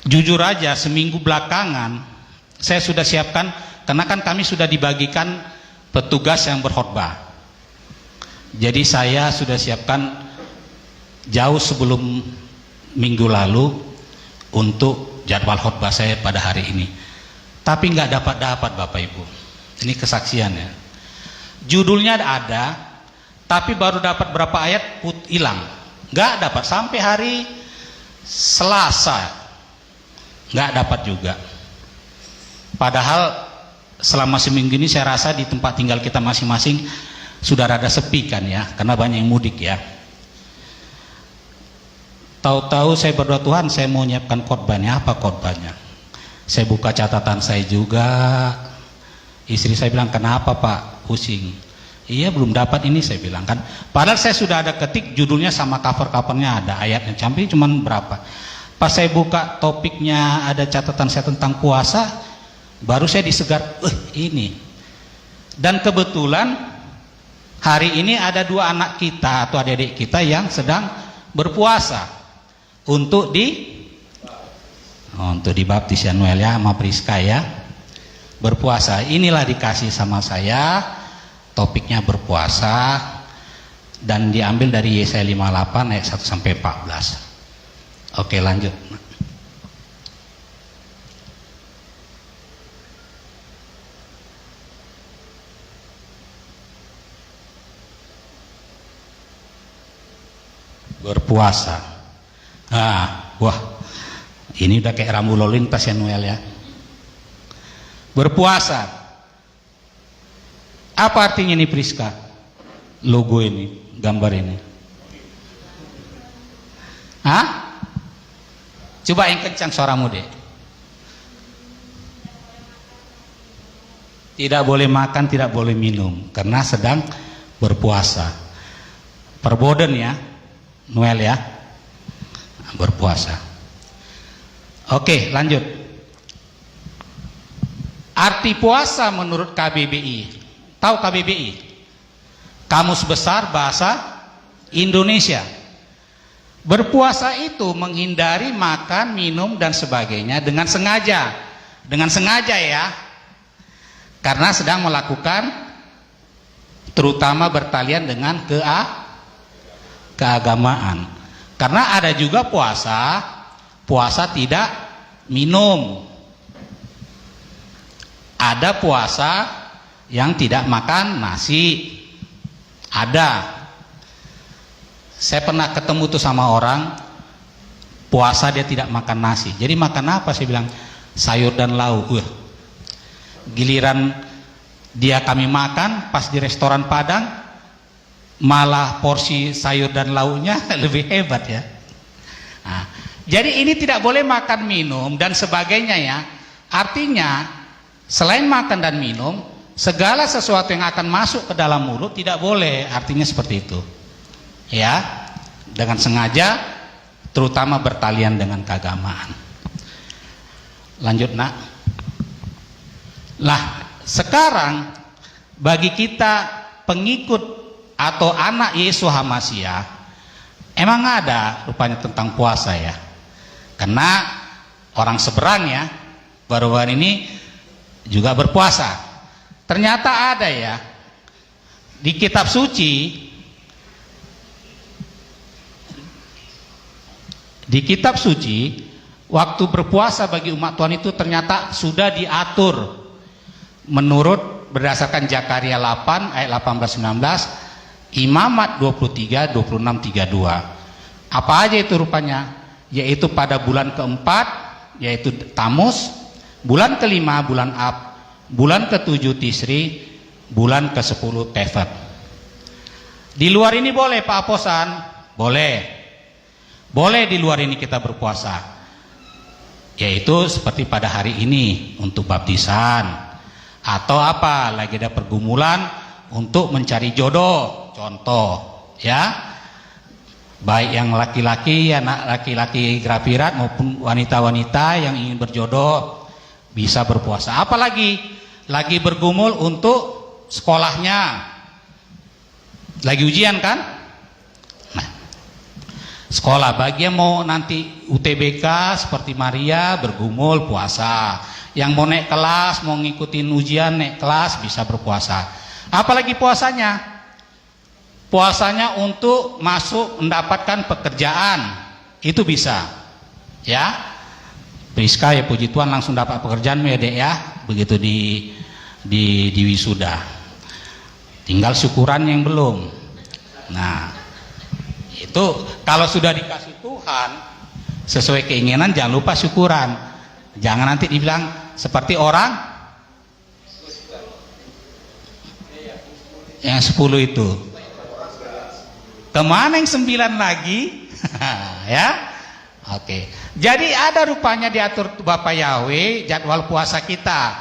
jujur aja seminggu belakangan saya sudah siapkan, karena kan kami sudah dibagikan petugas yang berkhotbah. Jadi saya sudah siapkan jauh sebelum minggu lalu untuk jadwal khotbah saya pada hari ini. Tapi nggak dapat Bapak Ibu. Ini kesaksiannya. Judulnya ada, tapi baru dapat berapa ayat hilang. Nggak dapat sampai hari Selasa, nggak dapat juga. Padahal selama seminggu ini saya rasa di tempat tinggal kita masing-masing sudah rada sepi kan ya, karena banyak yang mudik ya. Tahu-tahu saya berdoa, Tuhan saya mau nyiapkan khotbahnya, apa khotbahnya? Saya buka catatan saya juga. Istri saya bilang, kenapa Pak pusing? Iya belum dapat ini, saya bilang kan. Padahal saya sudah ada ketik judulnya sama cover-covernya ada, ayatnya sampai cuman berapa. Pas saya buka topiknya ada catatan saya tentang puasa, baru saya disegar, ini. Dan kebetulan hari ini ada dua anak kita atau adik-adik kita yang sedang berpuasa untuk dibaptis ya Noel ya, sama Priska ya, berpuasa. Inilah dikasih sama saya topiknya berpuasa, dan diambil dari Yesaya 58 ayat 1 sampai 14. Oke, lanjut. Berpuasa. Wah, ini udah kayak rambu lalu lintas ya Noel ya. Berpuasa. Apa artinya ini Priska? Logo ini, gambar ini. Coba yang kencang suaramu deh. Tidak boleh makan, tidak boleh minum, karena sedang berpuasa. Perboden ya, Noel ya. Berpuasa. Oke, lanjut. Arti puasa menurut KBBI. Tahu KBBI? Kamus Besar Bahasa Indonesia. Berpuasa itu menghindari makan, minum dan sebagainya dengan sengaja. Dengan sengaja ya. Karena sedang melakukan terutama bertalian dengan keagamaan. Karena ada juga puasa tidak minum. Ada puasa yang tidak makan nasi. Ada. Saya pernah ketemu tuh sama orang puasa dia tidak makan nasi. Jadi makan apa? Saya bilang sayur dan lauk. Giliran dia kami makan pas di restoran Padang, malah porsi sayur dan lauknya lebih hebat ya. Jadi ini tidak boleh makan, minum dan sebagainya ya. Artinya selain makan dan minum, segala sesuatu yang akan masuk ke dalam mulut tidak boleh. Artinya seperti itu ya, dengan sengaja, terutama bertalian dengan keagamaan. Lanjut nak. Lah sekarang bagi kita pengikut atau anak Yesus Hamasia, emang ada rupanya tentang puasa ya. Karena orang seberang ya, baru-baru ini juga berpuasa. Ternyata ada ya di kitab suci. Di kitab suci waktu berpuasa bagi umat Tuhan itu ternyata sudah diatur menurut berdasarkan Zakaria 8 ayat 18-19, Imamat 23, 26, 32. Apa aja itu rupanya? Yaitu pada bulan keempat, yaitu Tamus, bulan kelima bulan Ab, bulan ketujuh Tisri, bulan ke-10 Tefat. Di luar ini boleh Pak Aposan? Boleh. Boleh di luar ini kita berpuasa. Yaitu seperti pada hari ini untuk baptisan. Atau apa? Lagi ada pergumulan untuk mencari jodoh. Contoh ya, baik yang laki-laki, anak laki-laki grafirat maupun wanita-wanita yang ingin berjodoh bisa berpuasa. Apalagi lagi bergumul untuk sekolahnya, lagi ujian kan. Nah, Sekolah bagi yang mau nanti UTBK seperti Maria bergumul puasa. Yang mau naik kelas, mau ngikutin ujian naik kelas bisa berpuasa. Apalagi puasanya? Puasanya untuk masuk mendapatkan pekerjaan. Itu bisa. Ya. Priska ya puji Tuhan langsung dapat pekerjaan ya Dek ya. Begitu di wisuda. Tinggal syukuran yang belum. Nah, itu kalau sudah dikasih Tuhan sesuai keinginan jangan lupa syukuran. Jangan nanti dibilang seperti orang yang 10 itu. Kemana yang 9 lagi? Ya. Oke. Jadi ada rupanya diatur Bapak Yahweh jadwal puasa kita,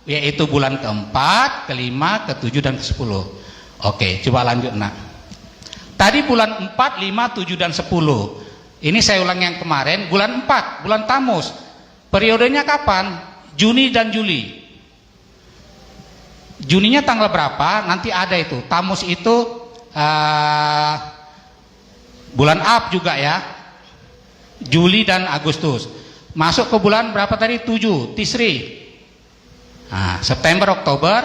yaitu bulan keempat, kelima, ketujuh dan ke-10. Oke, coba lanjut nak. Tadi bulan 4, 5, 7 dan 10. Ini saya ulang yang kemarin, bulan 4, bulan Tamus. Periodenya kapan? Juni dan Juli. Juninya tanggal berapa? Nanti ada itu. Tamus itu bulan Ab juga ya. Juli dan Agustus. Masuk ke bulan berapa tadi? 7, Tisri. Nah, September, Oktober,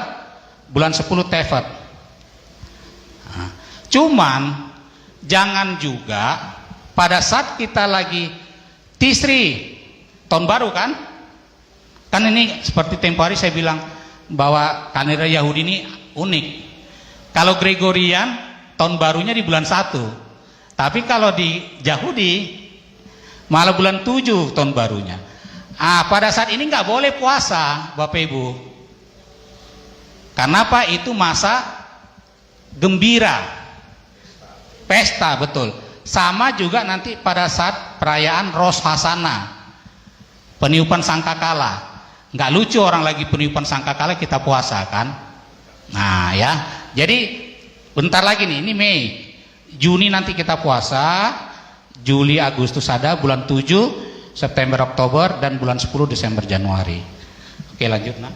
bulan 10 Tevet. Nah, cuman jangan juga pada saat kita lagi Tisri, tahun baru kan? Kan ini seperti tempo hari saya bilang bahwa kalender Yahudi ini unik. Kalau Gregorian tahun barunya di bulan 1. Tapi kalau di Yahudi malah bulan 7 tahun barunya. Pada saat ini nggak boleh puasa, Bapak Ibu. Karena apa? Itu masa gembira, pesta, betul. Sama juga nanti pada saat perayaan Rosh Hashanah, peniupan sangkakala. Nggak lucu orang lagi peniupan sangkakala kita puasa kan? Nah ya, jadi bentar lagi nih, ini Mei, Juni nanti kita puasa, Juli, Agustus ada, bulan 7, September, Oktober, dan bulan 10, Desember, Januari. Oke lanjut nak.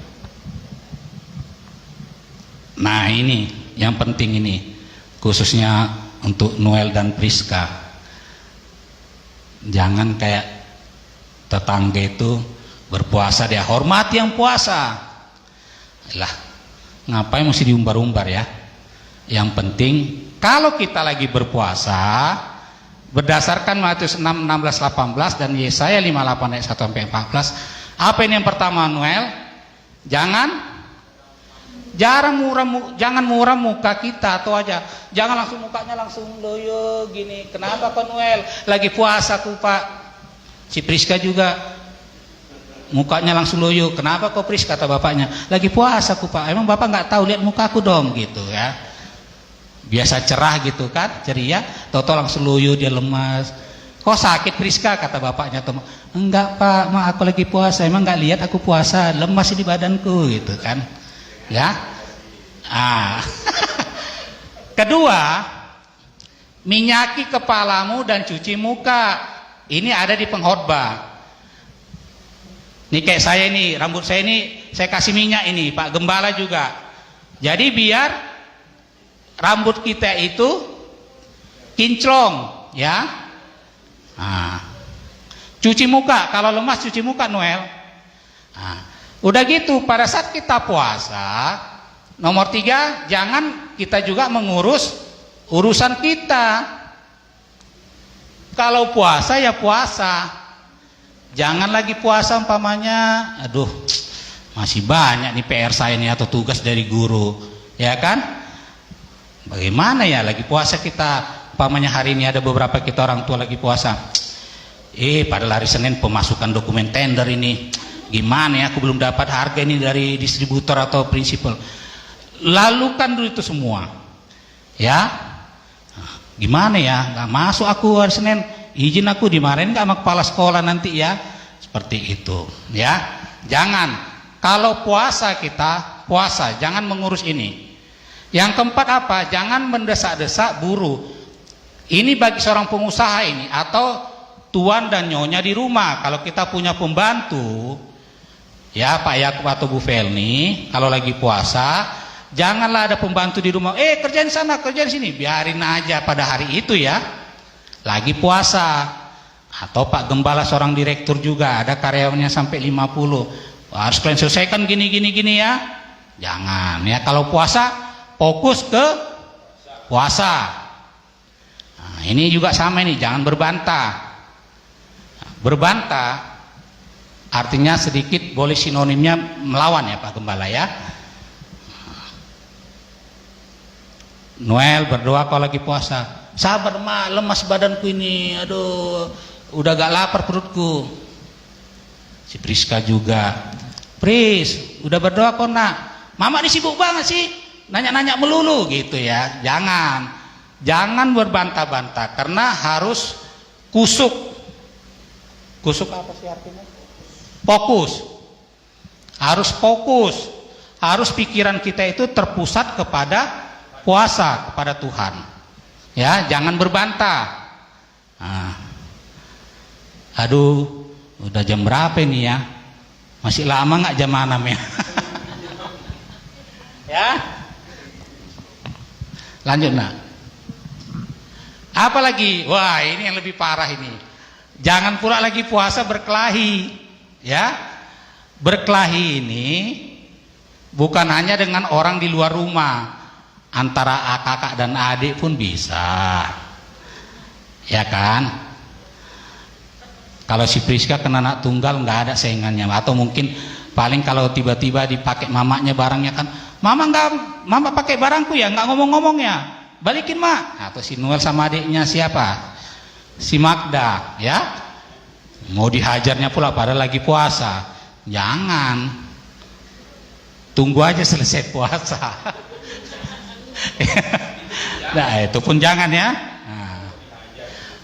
Nah ini yang penting ini, khususnya untuk Noel dan Priska. Jangan kayak tetangga itu berpuasa dia hormati yang puasa. Lah, ngapain mesti diumbar-umbar ya? Yang penting kalau kita lagi berpuasa berdasarkan Matius 6, 16, 18 dan Yesaya 58 ayat 1 sampai 14. Apa ini yang pertama Noel? Jangan murah muka kita atau aja. Jangan langsung mukanya langsung loyo gini. Kenapa kok Noel? Lagi puasa ku Pak. Si Priska juga mukanya langsung loyo. Kenapa kok Priska, kata bapaknya? Lagi puasa ku Pak. Emang Bapak nggak tahu, lihat mukaku dong gitu ya. Biasa cerah gitu kan, ceria, toto langsung loyo, dia lemas. Kok sakit Priska, kata bapaknya. Enggak Pak, aku lagi puasa. Emang nggak lihat aku puasa, lemas di badanku gitu kan. Ya. Kedua, minyaki kepalamu dan cuci muka. Ini ada di pengkhotbah. Nih kayak saya ini, rambut saya ini saya kasih minyak ini, Pak Gembala juga. Jadi biar rambut kita itu kinclong, ya. Cuci muka, kalau lemas cuci muka Noel. Udah gitu, pada saat kita puasa, nomor 3, jangan kita juga mengurus urusan kita. Kalau puasa ya puasa, jangan lagi puasa umpamanya, aduh masih banyak nih PR saya nih atau tugas dari guru, ya kan? Bagaimana ya lagi puasa kita, umpamanya hari ini ada beberapa kita orang tua lagi puasa. Pada hari Senin pemasukan dokumen tender ini. Gimana ya, aku belum dapat harga ini dari distributor atau prinsipal. Lalukan dulu itu semua. Ya. Gimana ya, nggak masuk aku hari Senin, izin aku dimarahin nggak sama kepala sekolah nanti ya. Seperti itu. Ya. Jangan. Kalau puasa kita, puasa. Jangan mengurus ini. Yang keempat apa? Jangan mendesak-desak buruh. Ini bagi seorang pengusaha ini. Atau tuan dan nyonya di rumah. Kalau kita punya pembantu, ya Pak Yakub atau Bu Felni, kalau lagi puasa janganlah ada pembantu di rumah, kerjain sana, kerjain sini, biarin aja pada hari itu ya. lagi puasa. Atau Pak Gembala seorang direktur juga, ada karyawannya sampai 50. Harus kalian selesaikan gini ya. Jangan ya, kalau puasa fokus ke puasa. Nah, ini juga sama ini, jangan berbantah. Berbantah artinya sedikit boleh sinonimnya melawan ya Pak Gembala ya. Noel berdoa kalau lagi puasa, sabar mak, lemas badanku ini, aduh udah gak lapar perutku. Si Priska juga, Pris udah berdoa kok nak, mama ini sibuk banget sih, nanya-nanya melulu gitu ya. Jangan berbantah-bantah, karena harus kusuk apa sih artinya? Fokus. Harus pikiran kita itu terpusat kepada puasa, kepada Tuhan. Ya, jangan berbantah. Nah. Aduh, udah jam berapa ini ya? Masih lama nggak jam 6 ya? Ya. Lanjut nak. Apa lagi? Wah, ini yang lebih parah ini. Jangan pula lagi puasa berkelahi, ya. Berkelahi ini bukan hanya dengan orang di luar rumah, antara kakak dan adik pun bisa, ya kan? Kalau si Priska kena anak tunggal nggak ada saingannya, atau mungkin paling kalau tiba-tiba dipakai mamanya barangnya kan, mama pakai barangku ya, nggak ngomong-ngomong ya, balikin mak. Atau si Noel sama adiknya siapa? Si Magda, ya, mau dihajarnya pula pada lagi puasa. Jangan, tunggu aja selesai puasa. Nah itu pun jangan ya.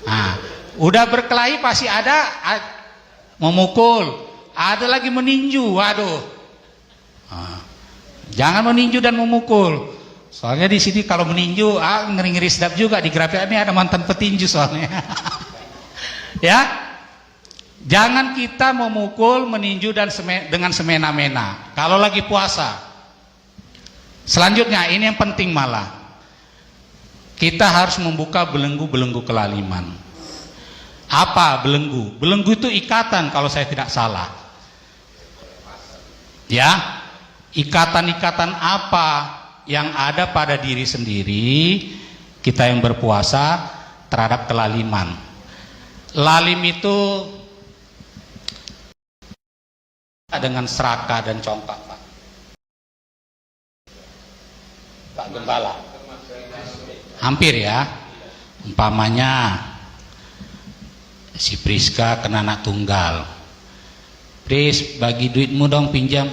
Nah, udah berkelahi pasti ada memukul, ada lagi meninju. Waduh, jangan meninju dan memukul. Soalnya di sini kalau meninju, ngeri-ngeri sedap juga. Di grafik ini ada mantan petinju soalnya. Ya, jangan kita memukul, meninju dan dengan semena-mena kalau lagi puasa. Selanjutnya, ini yang penting malah, kita harus membuka belenggu-belenggu kelaliman. Apa belenggu? Belenggu itu ikatan kalau saya tidak salah. Ya, ikatan-ikatan apa yang ada pada diri sendiri kita yang berpuasa terhadap kelaliman. Lalim itu dengan serakah dan congkak, Pak Gembala. Hampir ya. Umpamanya si Priska kena anak tunggal, Pris bagi duitmu dong, pinjam.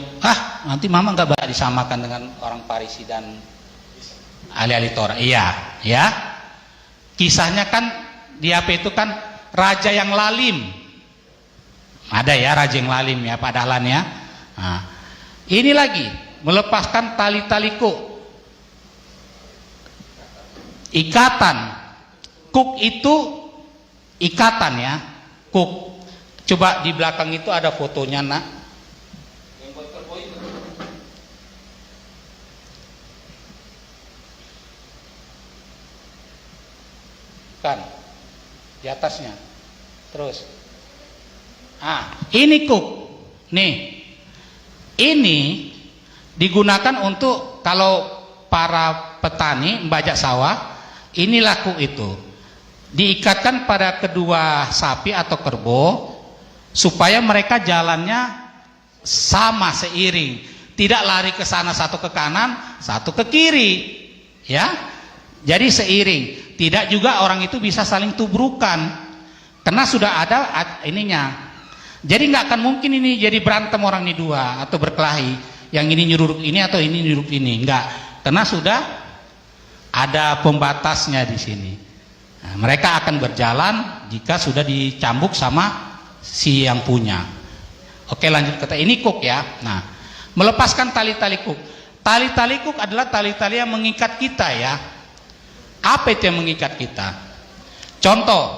Nanti mama nggak bakal disamakan dengan orang Parisi dan ahli-ahli Torah. Iya, ya. Kisahnya kan di apa itu kan raja yang lalim. Ada ya raja yang lalim ya Pak Dahlan ya. Nah, ini lagi melepaskan tali-tali kuk. Ikatan. Kuk itu ikatan ya. Kuk. Coba di belakang itu ada fotonya nak. Kan di atasnya terus ini kuk nih, ini digunakan untuk kalau para petani membajak sawah, inilah kuk itu diikatkan pada kedua sapi atau kerbau supaya mereka jalannya sama, seiring, tidak lari ke sana satu ke kanan satu ke kiri ya, jadi seiring. Tidak juga orang itu bisa saling tubrukan karena sudah ada ininya. Jadi nggak akan mungkin ini jadi berantem orang ini dua atau berkelahi, yang ini nyuruk ini atau ini nyuruk ini, enggak, karena sudah ada pembatasnya di sini. Nah, mereka akan berjalan jika sudah dicambuk sama si yang punya. Oke, lanjut kata ini kuk ya. Nah, melepaskan tali-tali kuk. Tali-tali kuk adalah tali-tali yang mengikat kita ya. Apa itu yang mengikat kita? Contoh,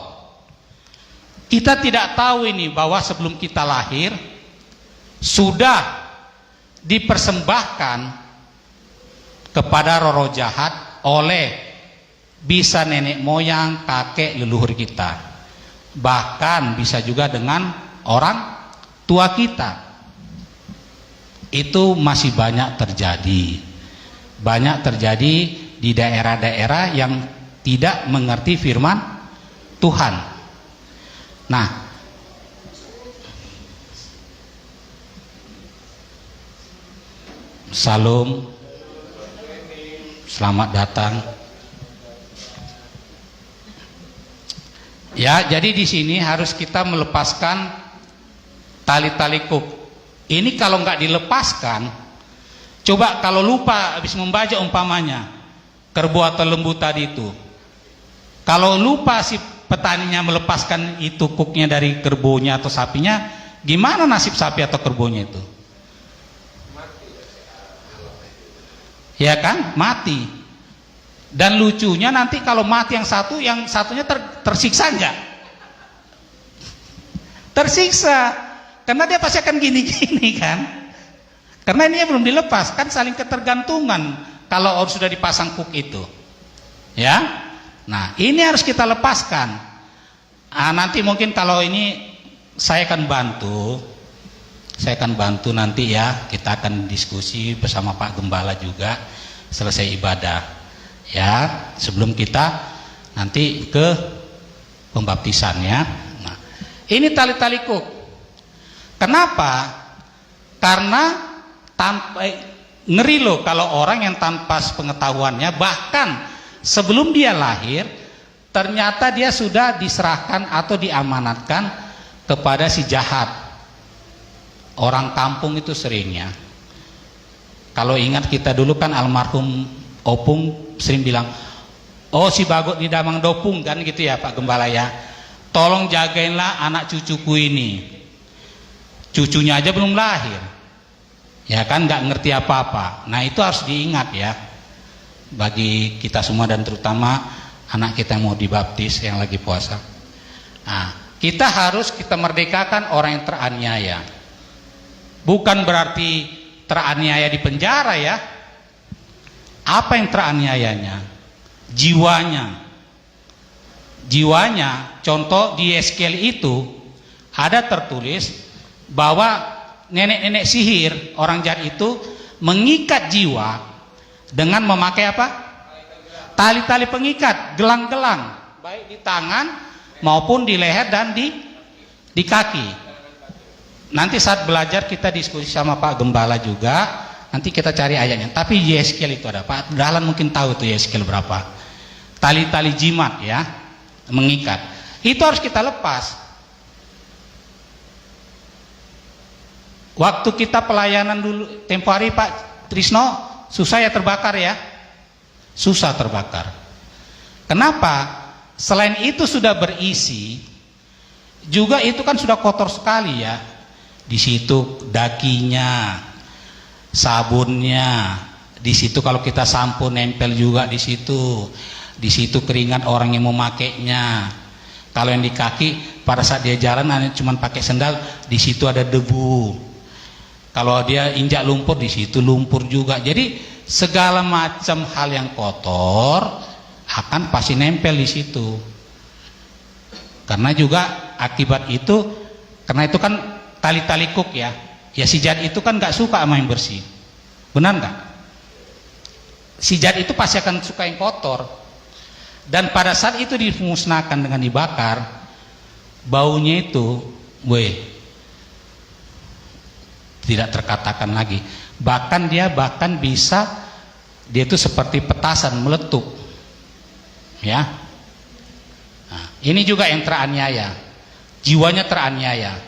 kita tidak tahu ini bahwa sebelum kita lahir sudah dipersembahkan kepada roh jahat oleh bisa nenek moyang, kakek, leluhur kita, bahkan bisa juga dengan orang tua kita. Itu masih banyak terjadi di daerah-daerah yang tidak mengerti firman Tuhan. Nah, Salam, selamat datang. Ya, jadi di sini harus kita melepaskan tali-tali kuk. Ini kalau nggak dilepaskan, coba kalau lupa habis membaca umpamanya kerbau atau lembu tadi itu, kalau lupa si petaninya melepaskan itu kuknya dari kerbaunya atau sapinya, gimana nasib sapi atau kerbaunya itu? Ya kan, mati. Dan lucunya nanti kalau mati yang satunya tersiksa enggak? Tersiksa, karena dia pasti akan gini-gini kan, karena ini belum dilepas, kan saling ketergantungan kalau sudah dipasang kuk itu, ya. Nah, ini harus kita lepaskan. Nanti mungkin kalau ini saya akan bantu nanti ya, kita akan diskusi bersama Pak Gembala juga selesai ibadah ya, sebelum kita nanti ke pembaptisan ya. Nah, ini tali-tali kuk. Kenapa? Karena ngeri loh kalau orang yang tanpa pengetahuannya, bahkan sebelum dia lahir ternyata dia sudah diserahkan atau diamanatkan kepada si jahat. Orang kampung itu seringnya, kalau ingat kita dulu kan almarhum Opung sering bilang, oh si Bagot di Damang Dopung kan gitu ya Pak Gembala ya, tolong jagainlah anak cucuku ini. Cucunya aja belum lahir, ya kan, nggak ngerti apa-apa. Nah itu harus diingat ya, bagi kita semua dan terutama anak kita yang mau dibaptis yang lagi puasa. Nah, kita merdekakan orang yang teraniaya. Bukan berarti teraniaya di penjara ya. Apa yang teraniayanya? Jiwanya. Contoh di Yeskiel itu ada tertulis bahwa nenek-nenek sihir, orang jahat itu mengikat jiwa dengan memakai apa? Tali-tali pengikat, gelang-gelang, baik di tangan maupun di leher dan di kaki. Nanti saat belajar kita diskusi sama Pak Gembala juga, nanti kita cari ayatnya. Tapi Yeskiel itu ada, Pak Dahlan mungkin tahu tuh Yeskiel berapa. Tali-tali jimat ya, mengikat. Itu harus kita lepas. Waktu kita pelayanan dulu tempo hari Pak Trisno, susah ya terbakar ya, susah terbakar. Kenapa? Selain itu sudah berisi, juga itu kan sudah kotor sekali ya. Di situ dakinya, sabunnya, di situ kalau kita sampo nempel juga di situ keringat orang yang memakainya. Kalau yang di kaki pada saat dia jalan cuma pakai sendal, di situ ada debu. Kalau dia injak lumpur, di situ lumpur juga. Jadi segala macam hal yang kotor akan pasti nempel di situ. Karena juga akibat itu, karena itu kan tali-tali kuk ya. Ya si jahat itu kan nggak suka sama yang bersih. Benar nggak? Si jahat itu pasti akan suka yang kotor. Dan pada saat itu dimusnahkan dengan dibakar, baunya itu, tidak terkatakan lagi. Bahkan dia bisa itu seperti petasan meletup. Ya. Nah, ini juga yang teraniaya. Jiwanya teraniaya.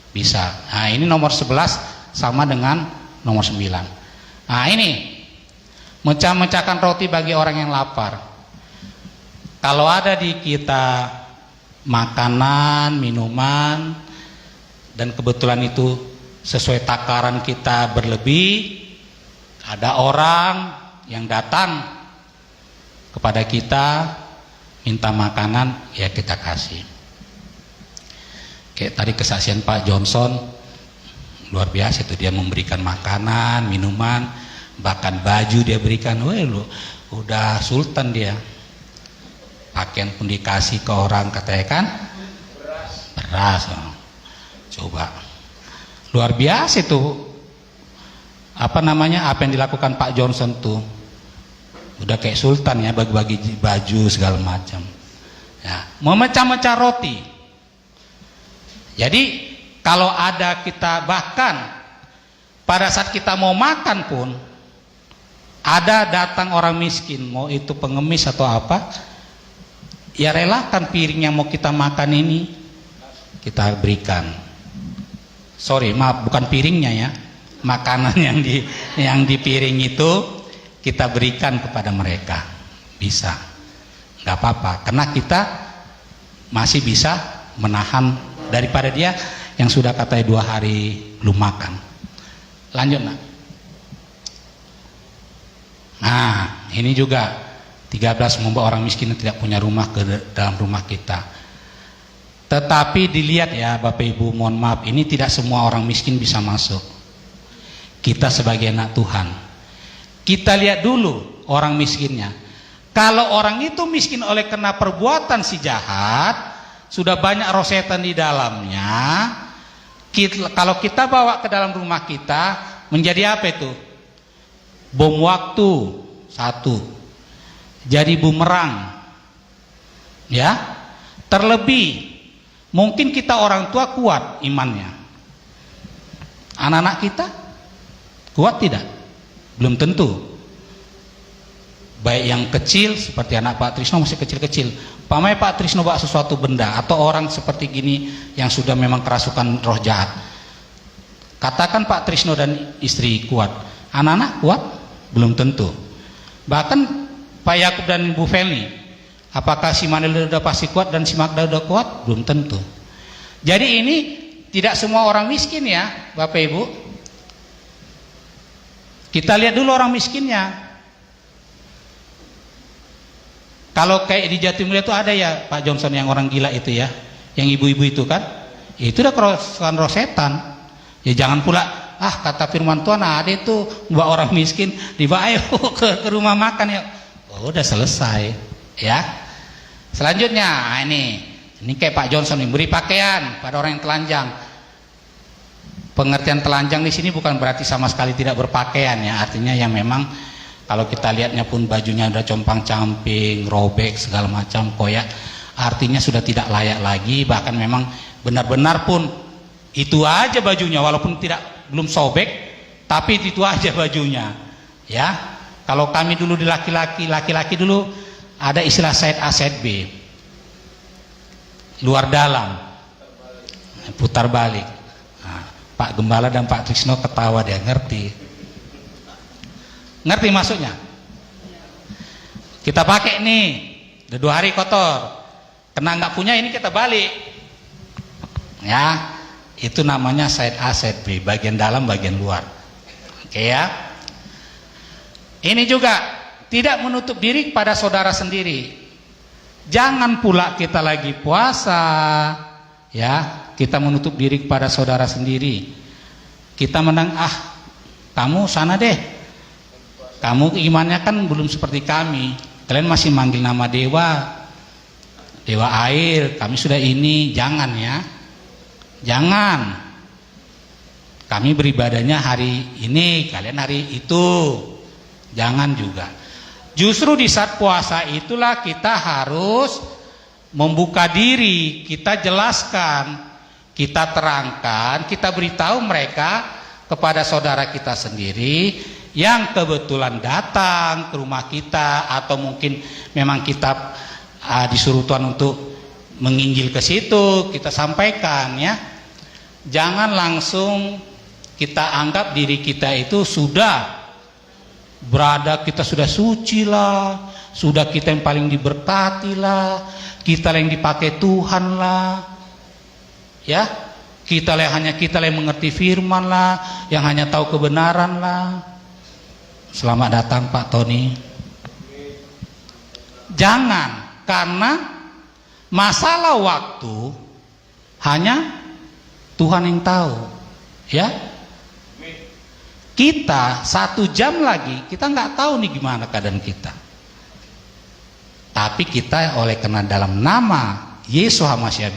Bisa. Nah, ini nomor 11 sama dengan nomor 9. Nah, ini mecah-mecahkan roti bagi orang yang lapar. Kalau ada di kita makanan, minuman, dan kebetulan itu sesuai takaran kita berlebih, ada orang yang datang kepada kita minta makanan, ya kita kasih. Kayak tadi kesaksian Pak Johnson, luar biasa itu, dia memberikan makanan, minuman, bahkan baju dia berikan. Lu udah sultan dia. pakaian pun dikasih ke orang, katanya kan beras. Oh. Coba luar biasa tuh apa yang dilakukan Pak Johnson tuh, udah kayak sultan ya, bagi-bagi baju segala macam ya, memecah-mecah roti. Jadi kalau ada kita, bahkan pada saat kita mau makan pun ada datang orang miskin, mau itu pengemis atau apa, ya relakan piring yang mau kita makan ini kita berikan. Sorry, maaf, bukan piringnya ya, makanan yang di piring itu kita berikan kepada mereka, bisa, nggak apa-apa, karena kita masih bisa menahan daripada dia yang sudah katanya 2 hari belum makan. Lanjut nak. Nah ini juga 13 membawa orang miskin yang tidak punya rumah ke dalam rumah kita. Tetapi dilihat ya Bapak Ibu, mohon maaf, ini tidak semua orang miskin bisa masuk. Kita sebagai anak Tuhan, kita lihat dulu orang miskinnya. Kalau orang itu miskin oleh karena perbuatan si jahat, sudah banyak roh setan di dalamnya, kalau kita bawa ke dalam rumah kita, menjadi apa itu? Bom waktu, satu, jadi bumerang ya. Terlebih mungkin kita orang tua kuat imannya, anak-anak kita kuat tidak? Belum tentu. Baik yang kecil seperti anak Pak Trisno masih kecil-kecil, pamai Pak Trisno bawa sesuatu benda, atau orang seperti gini yang sudah memang kerasukan roh jahat, katakan Pak Trisno dan istri kuat, anak-anak kuat? Belum tentu. Bahkan Pak Yakub dan Bu Feli, apakah si Manila udah pasti kuat dan si Magda udah kuat? Belum tentu. Jadi ini tidak semua orang miskin ya Bapak Ibu. Kita lihat dulu orang miskinnya. Kalau kayak di Jatimulya itu ada ya Pak Johnson yang orang gila itu ya, yang ibu-ibu itu kan, itu udah kerasukan roh setan. Ya jangan pula, kata firman Tuhan ada itu bawa orang miskin dibawa ayo ke rumah makan ya. Oh, udah selesai ya. Selanjutnya ini kayak Pak Johnson nih, beri pakaian pada orang yang telanjang. Pengertian telanjang di sini bukan berarti sama sekali tidak berpakaian ya, artinya yang memang kalau kita lihatnya pun bajunya udah compang-camping, robek segala macam, koyak, artinya sudah tidak layak lagi, bahkan memang benar-benar pun itu aja bajunya, walaupun belum sobek, tapi itu aja bajunya ya. Kalau kami dulu di laki-laki dulu ada istilah side A side B, luar dalam, putar balik. Nah, Pak Gembala dan Pak Trisno ketawa, dia ngerti maksudnya. Kita pakai nih udah 2 hari kotor, kena nggak punya, ini kita balik ya. Itu namanya side A side B, bagian dalam bagian luar. Oke ya. Ini juga tidak menutup diri pada saudara sendiri. Jangan pula kita lagi puasa ya, kita menutup diri kepada saudara sendiri. Kita menang, kamu sana deh, kamu imannya kan belum seperti kami, kalian masih manggil nama dewa air, kami sudah ini. Jangan ya, jangan. Kami beribadahnya hari ini, kalian hari itu. Jangan juga. Justru di saat puasa itulah kita harus membuka diri, kita jelaskan, kita terangkan, kita beritahu mereka kepada saudara kita sendiri yang kebetulan datang ke rumah kita, atau mungkin memang kita disuruh Tuhan untuk menginjil ke situ, kita sampaikan ya. Jangan langsung kita anggap diri kita itu sudah berada, kita sudah suci lah, sudah kita yang paling diberkati lah, kita yang dipakai Tuhan lah ya, kita yang mengerti firman lah, yang hanya tahu kebenaran lah. Selamat datang Pak Tony. Jangan, karena masalah waktu hanya Tuhan yang tahu ya. Kita 1 jam lagi kita nggak tahu nih gimana keadaan kita. Tapi kita oleh karena dalam nama Yesus HaMashiach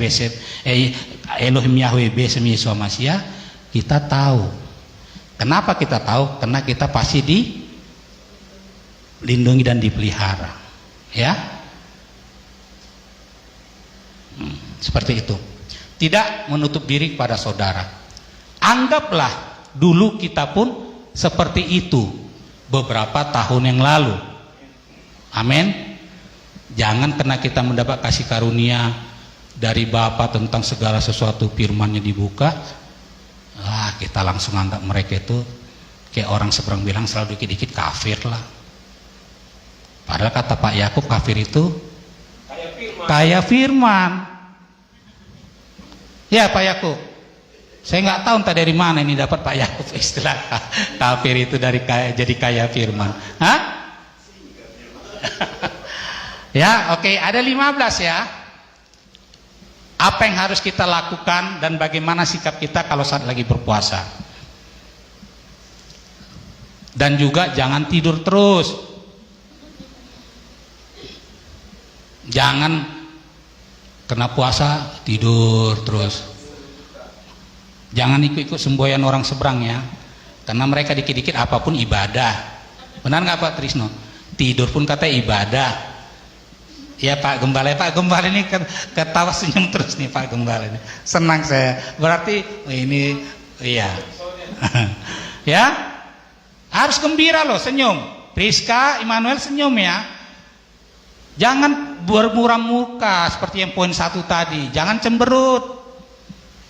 Elohim Yahweh Besem Yesus HaMashiach, kita tahu. Kenapa kita tahu? Karena kita pasti dilindungi dan dipelihara. Ya. Seperti itu. Tidak menutup diri kepada saudara. Anggaplah dulu kita pun seperti itu beberapa tahun yang lalu. Amin. Jangan karena kita mendapat kasih karunia dari Bapa tentang segala sesuatu, firman-Nya dibuka, kita langsung anggap mereka itu kayak orang seberang bilang selalu dikit-dikit kafir lah. Padahal kata Pak Yakub, kafir itu kayak firman. Ya Pak Yakub, saya nggak tahu entah dari mana ini dapat Pak Yakub istilah kafir itu dari jadi kaya firman. Hah? Ya, oke, ada 15 ya. Apa yang harus kita lakukan dan bagaimana sikap kita kalau saat lagi berpuasa. Dan juga jangan tidur terus. Jangan kena puasa tidur terus. Jangan ikut-ikut semboyan orang seberang ya. Karena mereka dikit-dikit apapun ibadah. Benar nggak Pak Trisno? Tidur pun kata ibadah. Ya Pak Gembala ini ketawa senyum terus nih Pak Gembala ini. Senang saya. Berarti ini iya. Ya. Harus gembira loh, senyum. Priska, Immanuel senyum ya. Jangan bermuram muka seperti yang poin 1 tadi. Jangan cemberut.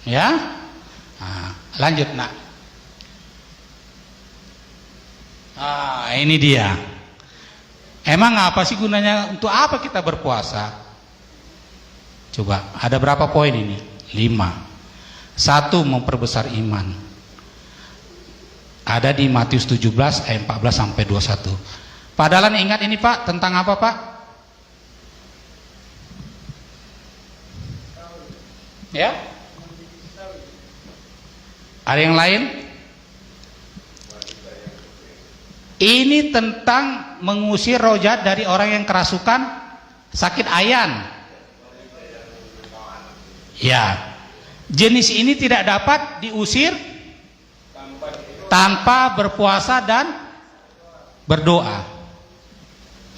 Ya. Nah, lanjut nak. Ini dia. Emang apa sih gunanya, untuk apa kita berpuasa? Coba, ada berapa poin ini? 5. 1, memperbesar iman. Ada di Matius 17 ayat 14 sampai 21. Pak Dalan ingat ini Pak, tentang apa Pak? Ya? Ada yang lain? Ini tentang mengusir roh jahat dari orang yang kerasukan sakit ayan. Ya. Jenis ini tidak dapat diusir tanpa berpuasa dan berdoa.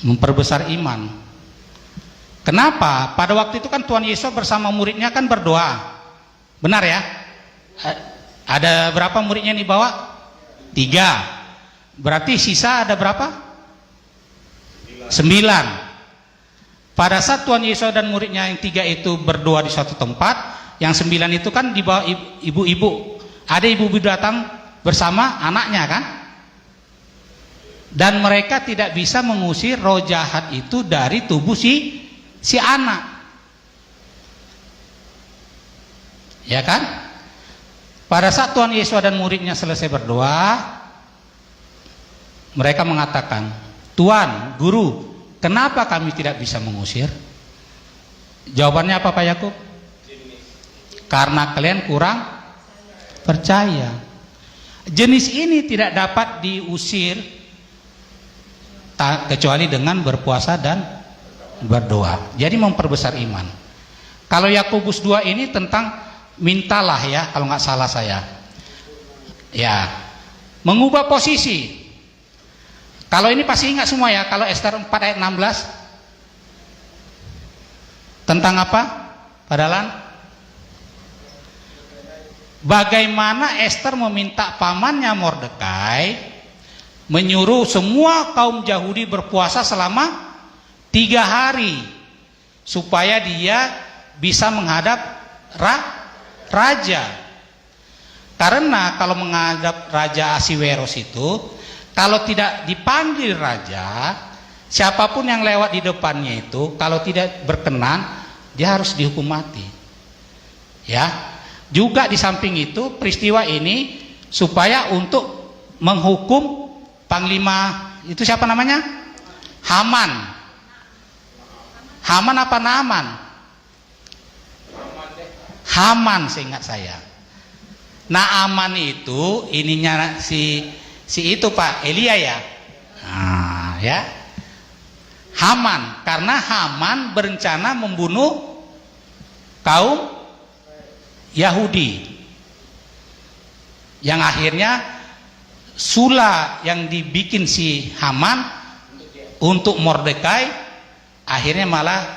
Memperbesar iman. Kenapa? Pada waktu itu kan Tuhan Yesus bersama muridnya kan berdoa. Benar ya? Ada berapa muridnya yang dibawa? 3. Berarti sisa ada berapa? 9. Pada saat Tuhan Yesus dan muridnya yang 3 itu berdoa di suatu tempat, yang 9 itu kan dibawa ibu-ibu. Ada ibu-ibu datang bersama anaknya kan? Dan mereka tidak bisa mengusir roh jahat itu dari tubuh si anak. Ya kan? Pada saat Tuhan Yesus dan muridnya selesai berdoa, mereka mengatakan, Tuhan, Guru, kenapa kami tidak bisa mengusir? Jawabannya apa Pak Yakub? Karena kalian kurang percaya. Jenis ini tidak dapat diusir kecuali dengan berpuasa dan berdoa. Jadi memperbesar iman. Kalau Yakobus 2 ini tentang mintalah ya, kalau nggak salah saya. Ya, mengubah posisi. Kalau ini pasti ingat semua ya, kalau Ester 4 ayat 16 tentang apa? Padalan bagaimana Ester meminta pamannya Mordekai menyuruh semua kaum Yahudi berpuasa selama 3 hari supaya dia bisa menghadap raja. Karena kalau menghadap Raja Ahasiweros itu, kalau tidak dipanggil raja, siapapun yang lewat di depannya itu, kalau tidak berkenan, dia harus dihukum mati. Ya, juga di samping itu peristiwa ini supaya untuk menghukum panglima itu siapa namanya? Haman. Haman apa Naaman? Haman seingat saya. Naaman itu ininya si itu Pak Elia ya. Nah, ya. Haman, karena Haman berencana membunuh kaum Yahudi, yang akhirnya sula yang dibikin si Haman untuk Mordekai, akhirnya malah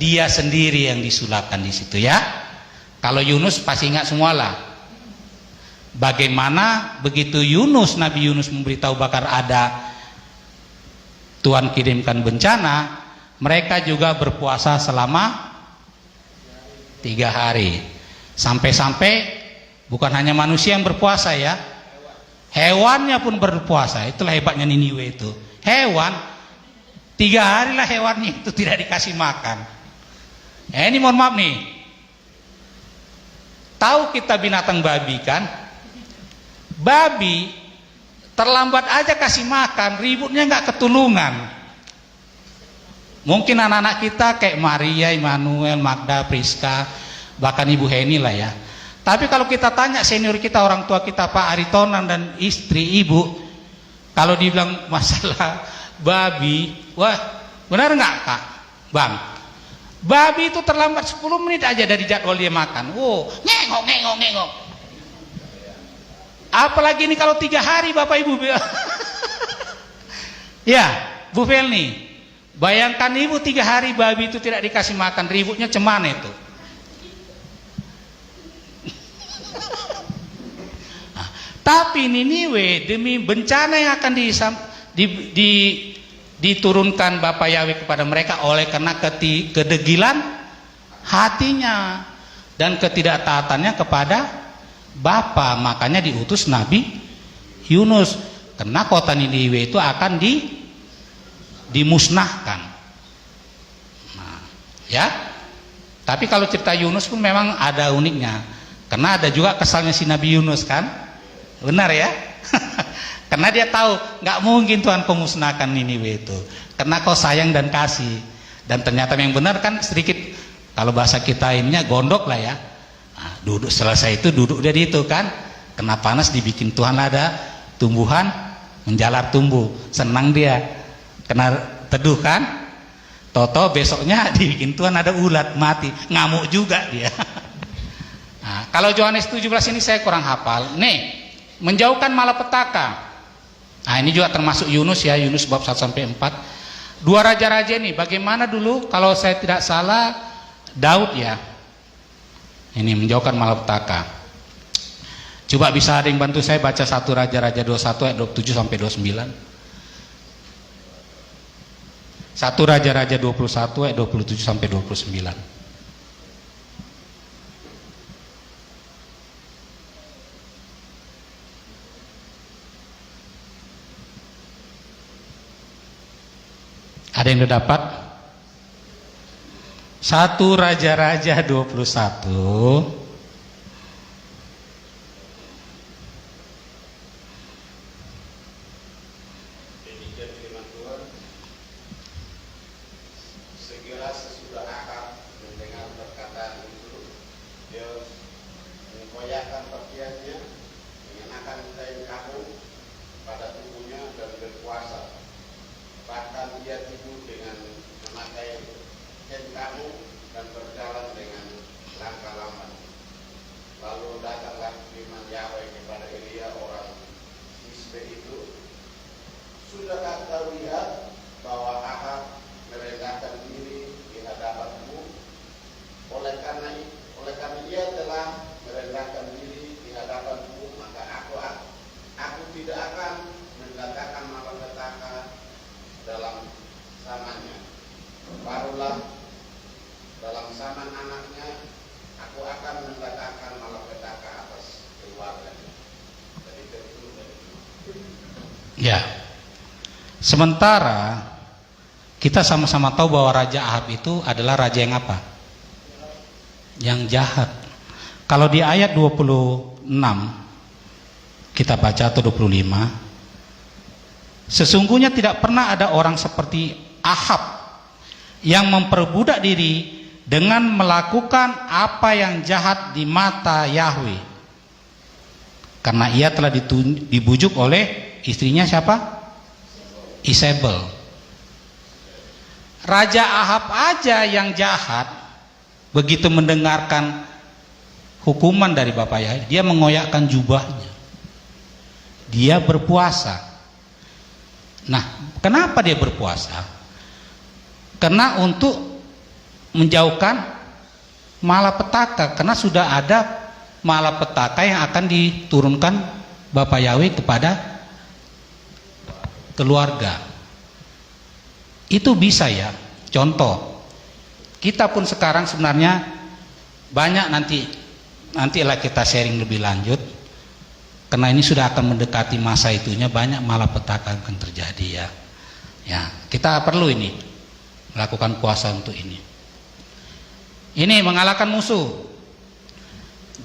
dia sendiri yang disulakan di situ ya. Kalau Yunus pasti ingat semualah. Bagaimana begitu Nabi Yunus memberitahu bakal ada Tuhan kirimkan bencana, mereka juga berpuasa selama 3 hari. Sampai-sampai bukan hanya manusia yang berpuasa ya, hewannya pun berpuasa. Itulah hebatnya Niniwe itu. Hewan 3 hari lah hewannya itu tidak dikasih makan. Ini mohon maaf nih, tahu kita binatang babi kan? Babi terlambat aja kasih makan, ributnya nggak ketulungan. Mungkin anak-anak kita kayak Maria, Immanuel, Magda, Priska, bahkan Ibu Heni lah ya. Tapi kalau kita tanya senior kita, orang tua kita, Pak Aritonan dan istri Ibu, kalau dibilang masalah babi, wah benar nggak Kak? Bang, babi itu terlambat 10 menit aja dari jadwal dia makan. Wow, ngengok. Apalagi ini kalau 3 hari Bapak Ibu. Ya, Bu Felni, bayangkan Ibu 3 hari babi itu tidak dikasih makan, ributnya cemana itu. Nah, tapi Niniwe demi bencana yang akan diturunkan Bapak Yahweh kepada mereka oleh karena kedegilan hatinya dan ketidaktaatannya kepada Bapa, makanya diutus Nabi Yunus, karena kota Niniwe itu akan dimusnahkan. Nah, ya. Tapi kalau cerita Yunus pun memang ada uniknya, karena ada juga kesalnya si Nabi Yunus kan, benar ya? Karena dia tahu nggak mungkin Tuhan kau musnahkan Niniwe itu, karena kau sayang dan kasih. Dan ternyata yang benar kan sedikit, kalau bahasa kita ininya gondok lah ya. Nah, duduk selesai itu duduk dari itu kan, kena panas dibikin Tuhan ada tumbuhan menjalar tumbuh, senang dia. Kena teduh kan, toto besoknya dibikin Tuhan ada ulat mati, ngamuk juga dia. Nah, kalau Yohanes 17 ini saya kurang hafal. Nih, menjauhkan malapetaka. Nah, ini juga termasuk Yunus ya, Yunus bab 1 sampai 4. 2 raja-raja ini bagaimana dulu, kalau saya tidak salah Daud ya. Ini menjauhkan malapetaka. Coba bisa ada yang bantu saya baca 1 Raja-Raja 21 ayat 27 sampai 29. 1 Raja-Raja 21 ayat 27 sampai 29. Ada yang udah dapat? 1 Raja-Raja 21 demikian firman Tuhan. Segera sesudah Ahab mendengar perkataan itu, dia mengkoyakkan pakaiannya, mengenakan kain kahung pada tubuhnya dan berpuasa. Bahkan dia tidur dengan memakai kain kahung dan berjalan dengan langkah lambat. Lalu datanglah firman Yahweh kepada Elia orang Tisbe itu, sudahkah kau lihat bahwa Ahab merendahkan diri di hadapanmu? Oleh karena ia telah merendahkan diri di hadapanmu, maka aku tidak akan mendatangkan malapetaka dalam zamannya. Barulah dalam zaman anaknya aku akan mendatangkan malapetaka atas keluarganya. Dari itu. ya. Sementara kita sama-sama tahu bahwa Raja Ahab itu adalah raja yang apa? Yang jahat. Kalau di ayat 26 kita baca atau 25, sesungguhnya tidak pernah ada orang seperti Ahab yang memperbudak diri dengan melakukan apa yang jahat di mata Yahweh, karena ia telah dibujuk oleh istrinya siapa? Isabel. Raja Ahab aja yang jahat, begitu mendengarkan hukuman dari Bapak Yahya, dia mengoyakkan jubahnya. Dia berpuasa. Nah, kenapa dia berpuasa? Karena untuk menjauhkan malapetaka, karena sudah ada malapetaka yang akan diturunkan Bapak Yahweh kepada keluarga. Itu bisa ya. Contoh, kita pun sekarang sebenarnya banyak, nantilah kita sharing lebih lanjut, karena ini sudah akan mendekati masa itunya, banyak malapetaka akan terjadi ya. Ya, kita perlu ini melakukan puasa untuk ini. Ini mengalahkan musuh.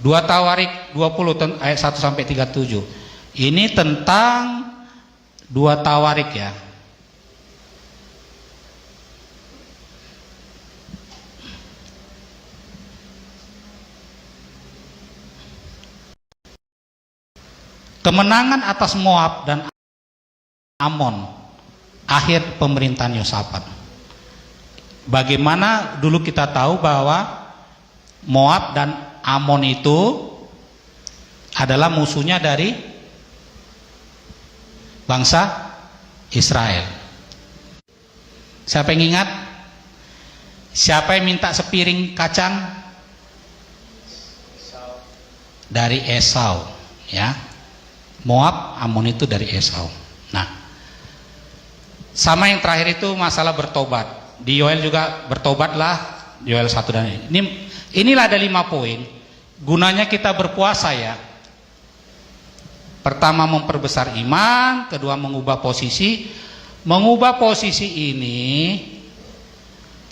2 Tawarik 20 ayat 1 sampai 37. Ini tentang 2 Tawarik ya. Kemenangan atas Moab dan Amon, akhir pemerintahan Yosafat. Bagaimana dulu kita tahu bahwa Moab dan Amon itu adalah musuhnya dari bangsa Israel. Siapa yang ingat? Siapa yang minta sepiring kacang? Dari Esau, ya. Moab, Amon itu dari Esau. Nah, sama yang terakhir itu masalah bertobat. Di Yoel juga bertobatlah, Yoel 1 dan inilah ada 5 poin. Gunanya kita berpuasa ya. Pertama, memperbesar iman. Kedua, mengubah posisi. Mengubah posisi ini,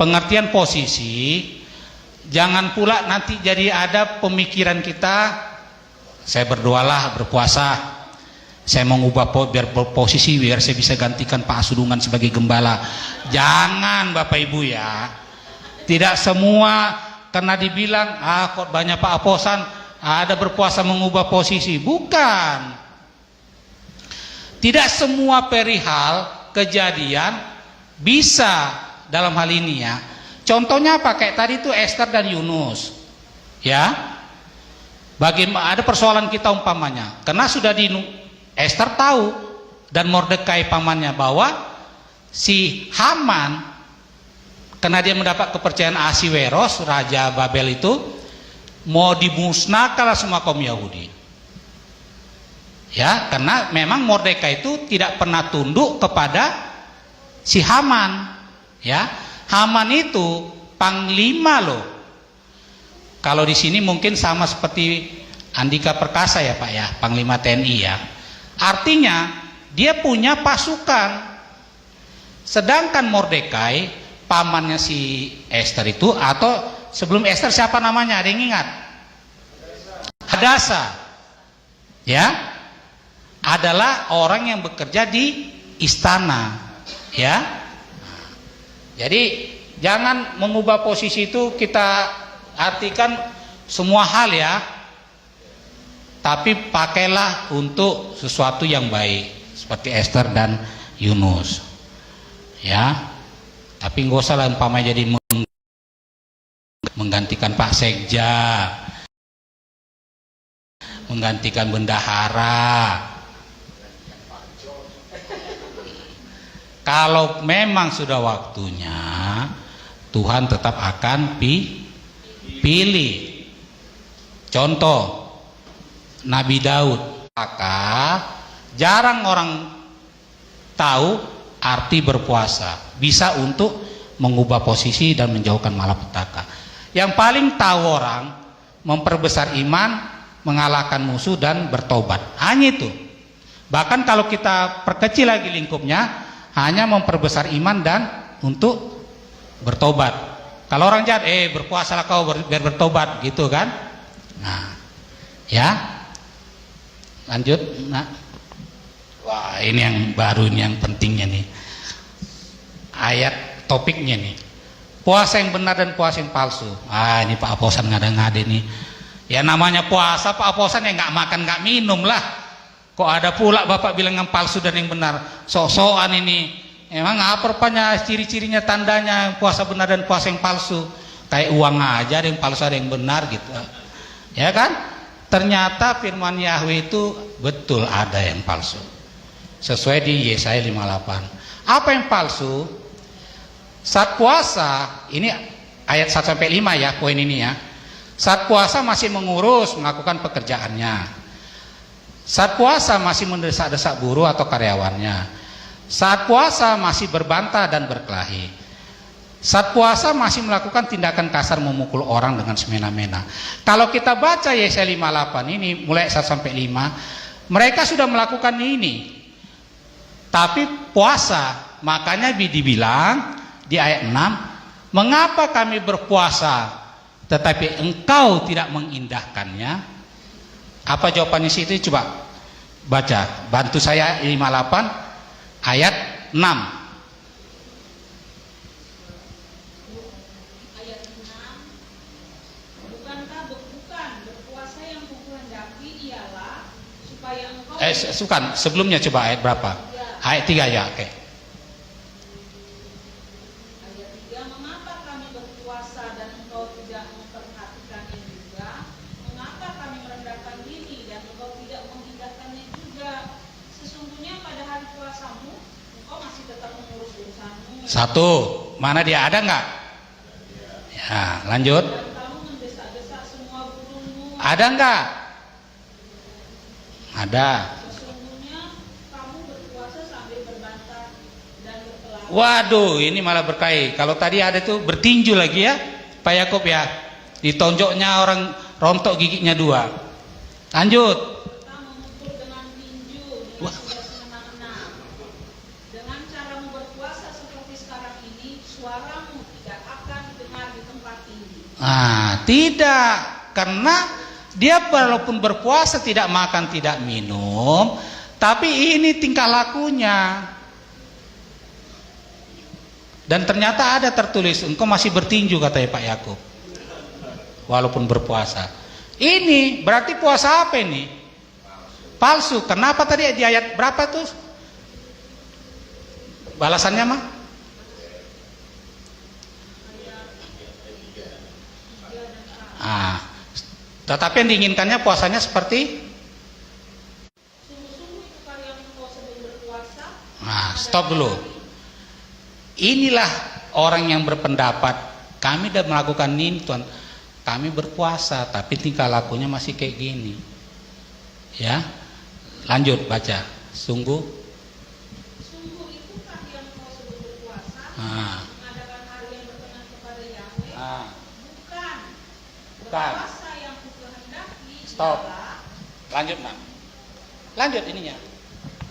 pengertian posisi, jangan pula nanti jadi ada pemikiran kita, saya berdoalah, berpuasa, saya mau ngubah biar posisi, biar saya bisa gantikan Pak Asudungan sebagai gembala. Jangan Bapak Ibu ya. Tidak semua karena dibilang kok banyak Pak Aposan ada berpuasa mengubah posisi. Bukan. Tidak semua perihal kejadian bisa dalam hal ini ya. Contohnya apa? Kayak tadi itu Esther dan Yunus. Ya. Bagaimana ada persoalan kita umpamanya. Karena sudah Esther tahu dan Mordekai pamannya bahwa si Haman, karena dia mendapat kepercayaan Ahasiweros, raja Babel itu, mau dimusnahkanlah semua kaum Yahudi. Ya, karena memang Mordekai itu tidak pernah tunduk kepada si Haman. Ya, Haman itu panglima loh. Kalau di sini mungkin sama seperti Andika Perkasa ya Pak ya, panglima TNI ya. Artinya dia punya pasukan. Sedangkan Mordekai, pamannya si Esther itu, atau sebelum Esther siapa namanya? Ada yang ingat? Hadasa. Ya. Adalah orang yang bekerja di istana. Ya. Jadi jangan mengubah posisi itu kita artikan semua hal ya. Tapi pakailah untuk sesuatu yang baik seperti Esther dan Yunus. Ya. Tapi nggak usah lah umpamanya jadi menggantikan Pak Sekja, menggantikan bendahara. Kalau memang sudah waktunya, Tuhan tetap akan pilih. Contoh Nabi Daud, maka jarang orang tahu arti berpuasa. Bisa untuk mengubah posisi dan menjauhkan malapetaka. Yang paling tahu orang memperbesar iman, mengalahkan musuh dan bertobat. Hanya itu. Bahkan kalau kita perkecil lagi lingkupnya, hanya memperbesar iman dan untuk bertobat. Kalau orang jahat, berpuasalah kau biar bertobat, gitu kan? Nah, ya. Lanjut, nah. Wah, ini yang baru, ini yang pentingnya nih. Ayat topiknya nih. Puasa yang benar dan puasa yang palsu. Ini Pak Aposan ngada-ngada nih. Ya namanya puasa Pak Aposan ya nggak makan nggak minum lah. Kok ada pula Bapak bilang yang palsu dan yang benar. Sok-sokan ini Emang apa rupanya ciri-cirinya, tandanya puasa benar dan puasa yang palsu? Kayak uang aja, ada yang palsu ada yang benar gitu. Ya kan? Ternyata firman Yahweh itu betul ada yang palsu. Sesuai di Yesaya 58. Apa yang palsu? Saat puasa, ini ayat 1-5 ya, poin ini ya. Saat puasa masih mengurus, melakukan pekerjaannya. Saat puasa masih mendesak-desak buruh atau karyawannya. Saat puasa masih berbantah dan berkelahi. Saat puasa masih melakukan tindakan kasar memukul orang dengan semena-mena. Kalau kita baca Yesaya 58 ini mulai 1-5, mereka sudah melakukan ini. Tapi puasa, makanya dibilang di ayat 6, mengapa kami berpuasa tetapi engkau tidak mengindahkannya? Apa jawabannya situ? Coba baca, bantu saya 58 ayat 6. Ayat 6. Bukan berpuasa yang kukehendaki ialah supaya engkau Sebelumnya coba ayat berapa? Ayat 3 ya, oke. Ayat 3, mengapa kami berpuasa dan engkau tidak memperhatikannya juga? Mengapa kami merendahkan diri dan engkau tidak mengindahkannya juga? Sesungguhnya pada hari puasamu engkau masih tetap mengurus urusanmu. 1, mana dia, ada nggak? Ya, lanjut. Dan kamu mendesak-desak semua burungmu. Ada nggak? Ada. Sesungguhnya kamu berpuasa sambil berbantah dan berkelahi. Waduh, ini malah berkelahi. Kalau tadi ada tuh bertinju lagi ya, Pak Yakub ya. Ditonjoknya orang rontok giginya 2. Lanjut. Serta memukul dengan tinju dengan sudah senang-senang. Dengan caramu berpuasa seperti sekarang ini, suaramu tidak akan didengar di tempat tinggi. Tidak, karena dia walaupun berpuasa tidak makan tidak minum, tapi ini tingkah lakunya. Dan ternyata ada tertulis, engkau masih bertinju katanya Pak Yakub, walaupun berpuasa. Ini berarti puasa apa ini? Palsu. Kenapa tadi di ayat berapa tuh? Balasannya mah? Tetapi yang diinginkannya puasanya seperti? Sungguh-sungguh itu kalian engkau sebelum berpuasa. Stop dulu. Inilah orang yang berpendapat kami sudah melakukan ini Tuhan, kami berpuasa tapi tingkah lakunya masih kayak gini. Ya, lanjut baca. Sungguh Itukah yang engkau sebelum berpuasa mengadakan hari yang berkenan kepada Yahweh? Bukan. Berpuasa yang kukehendaki Stop. ialah. Lanjut Nak. Lanjut ininya.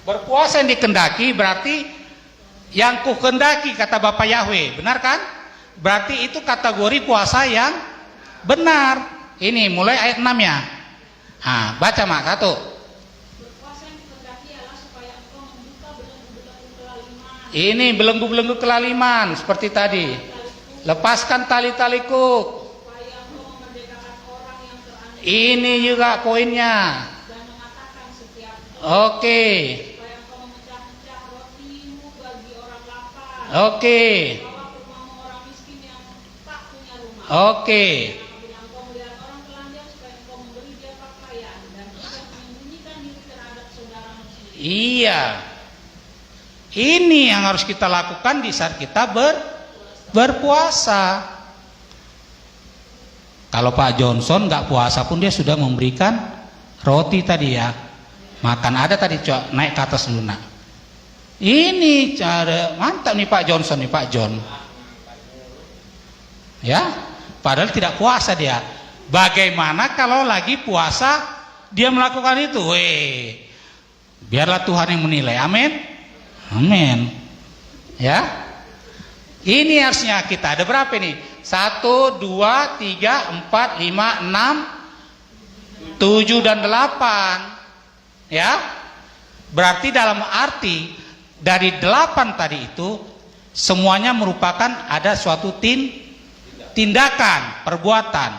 Berpuasa yang dikehendaki berarti yang kukehendaki kata Bapak Yahweh, benar kan? Berarti itu kategori puasa yang benar. Ini mulai ayat 6 ya. Baca Mak, 1. Berpuasa yang dikehendaki ialah supaya engkau membuka belenggu-belenggu kelaliman. Ini belenggu-belenggu kelaliman seperti tadi. Lepaskan tali-taliku. Supaya engkau memerdekakan orang yang teraniaya. Ini juga poinnya. Dan mengatakan setiap Oke. supaya engkau memecah-mecah rotimu bagi orang lapar. Oke. Bawa ke rumahmu orang miskin yang tak punya rumah. Oke. Apabila engkau melihat orang telanjang supaya engkau memberi dia pakaian dan tidak menyembunyikan diri terhadap saudaramu sendiri. Iya. Ini yang harus kita lakukan di saat kita berpuasa. Kalau Pak Johnson nggak puasa pun dia sudah memberikan roti tadi ya. Makan ada tadi, naik ke atas dulu Nak. Ini cara mantap nih Pak Johnson nih Pak John. Ya, padahal tidak puasa dia. Bagaimana kalau lagi puasa dia melakukan itu? Biarlah Tuhan yang menilai. Amin. Amin. Ya. Ini harusnya kita ada berapa nih? 1, 2, 3, 4, 5, 6, 7 dan 8. Ya. Berarti dalam arti dari 8 tadi itu semuanya merupakan ada suatu tindakan, perbuatan.